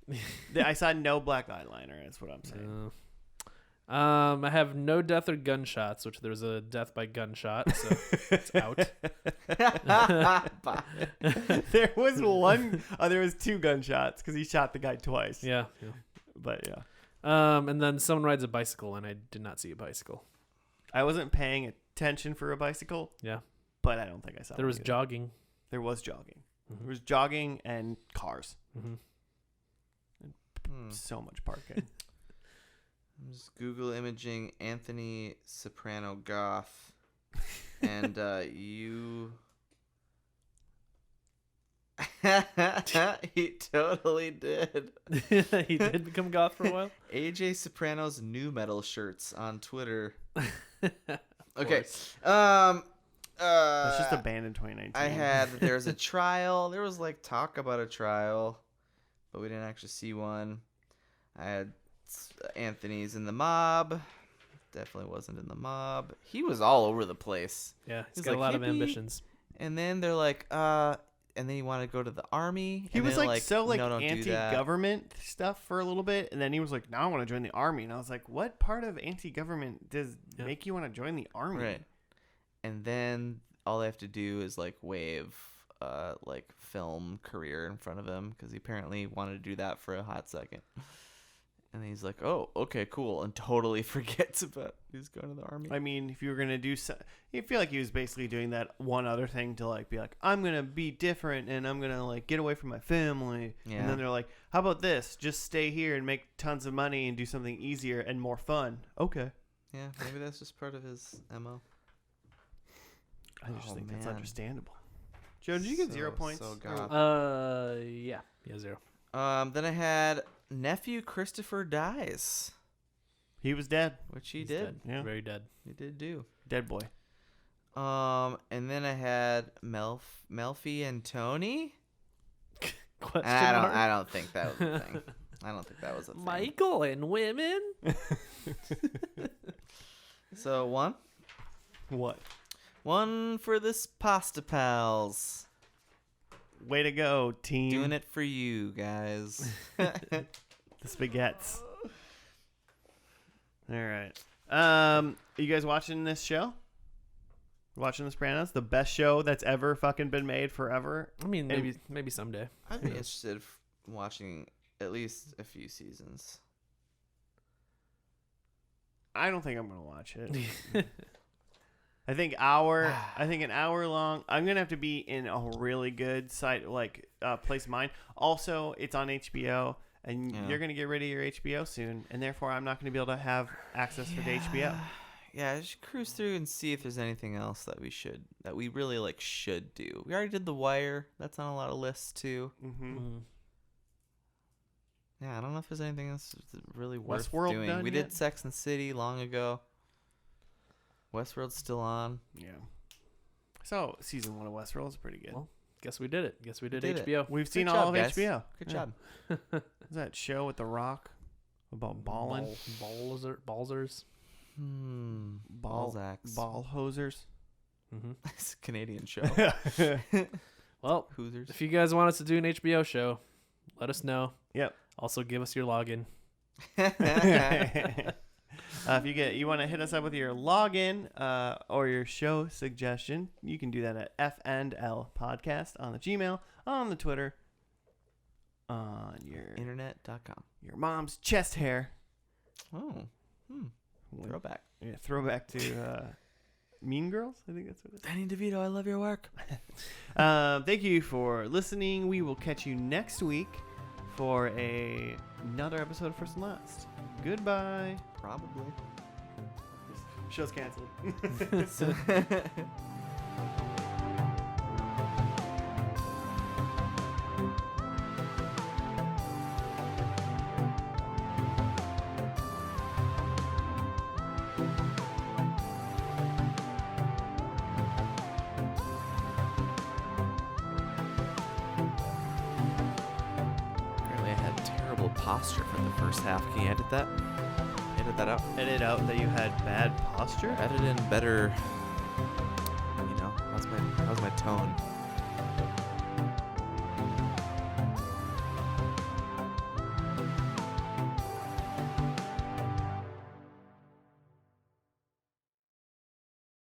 phase. I saw no black eyeliner. That's what I'm saying. I have no death or gunshots, which there's a death by gunshot, so it's out. There was one. There was two gunshots because he shot the guy twice. Yeah. But yeah, And then someone rides a bicycle, and I did not see a bicycle. I wasn't paying attention for a bicycle. Yeah. But I don't think I saw. There one was either. jogging. There was jogging. Mhm. There was jogging and cars. Mm-hmm. So much parking. I'm just Google imaging Anthony Soprano goth, and you. He totally did. He did become goth for a while. AJ Soprano's new metal shirts on Twitter. Okay. It's Uh, just a band in 2019. I had that there's a trial. There was like talk about a trial, but we didn't actually see one. I had Anthony's in the mob. Definitely wasn't in the mob. He was all over the place. Yeah, he's He's got like, a lot of "Hippie." ambitions. And then they're like, and then he wanted to go to the army. He and was then, like so like no, don't do that. anti-government stuff for a little bit, and then he was like, "Now I want to join the army." And I was like, "What part of anti-government does make you want to join the army?" Right. And then all they have to do is like wave like film career in front of him because he apparently wanted to do that for a hot second. And he's like, "Oh, okay, cool," and totally forgets about he's going to the army. I mean, if you were gonna do, you feel like he was basically doing that one other thing to like be like, "I'm gonna be different and I'm gonna like get away from my family." Yeah. And then they're like, "How about this? Just stay here and make tons of money and do something easier and more fun." Okay. Yeah, maybe that's just part of his MO. I just Oh, think that's man. understandable. Joe, did you get 0 points? So goth. Yeah, 0. Then I had nephew Christopher dies, He was dead. which he He's did. dead. Yeah. Very dead. He did do. Dead boy. And then I had Melfi and Tony. Question I mark? don't think that was a thing. I don't think that was a thing. Michael and women. So one What? for this pasta pals. Way to go, team. Doing it for you guys. The spaghettis. All right. Are you guys watching this show? Watching The Sopranos, the best show that's ever fucking been made forever. I mean, maybe someday. I'd be interested in watching at least a few seasons. I don't think I'm gonna watch it. I think an hour long. I'm gonna have to be in a really good site place of mine. Also, it's on HBO, and you're gonna get rid of your HBO soon, and therefore I'm not gonna be able to have access for the HBO. Yeah, just cruise through and see if there's anything else that we really should do. We already did The Wire. That's on a lot of lists too. Mm-hmm. Yeah, I don't know if there's anything else really worth Westworld doing. done We yet? did Sex and the City long ago. Westworld's still on. Yeah. So season 1 of Westworld is pretty good. Well, guess we did it. Guess we did We did HBO. We've seen Good all job, of guys. HBO. Good Yeah. job. Is that show with The Rock about balling? Ballsers. Balzacs. Ball hosers. Mm-hmm. It's a Canadian show. Well, Hoosers. if you guys want us to do an HBO show, let us know. Yep. Also, give us your login. If you want to hit us up with your login or your show suggestion, you can do that at F&L Podcast on the Gmail, on the Twitter, on your Internet.com. your mom's chest hair. Oh. Throwback. Yeah, throwback to Mean Girls. I think that's what it is. Danny DeVito, I love your work. Thank you for listening. We will catch you next week for another episode of First and Last. Goodbye. Probably. Show's canceled. Apparently I had terrible posture for the first half. Can you edit that? Edit that out? Edit out that you had bad posture. Edit in better. How's my tone?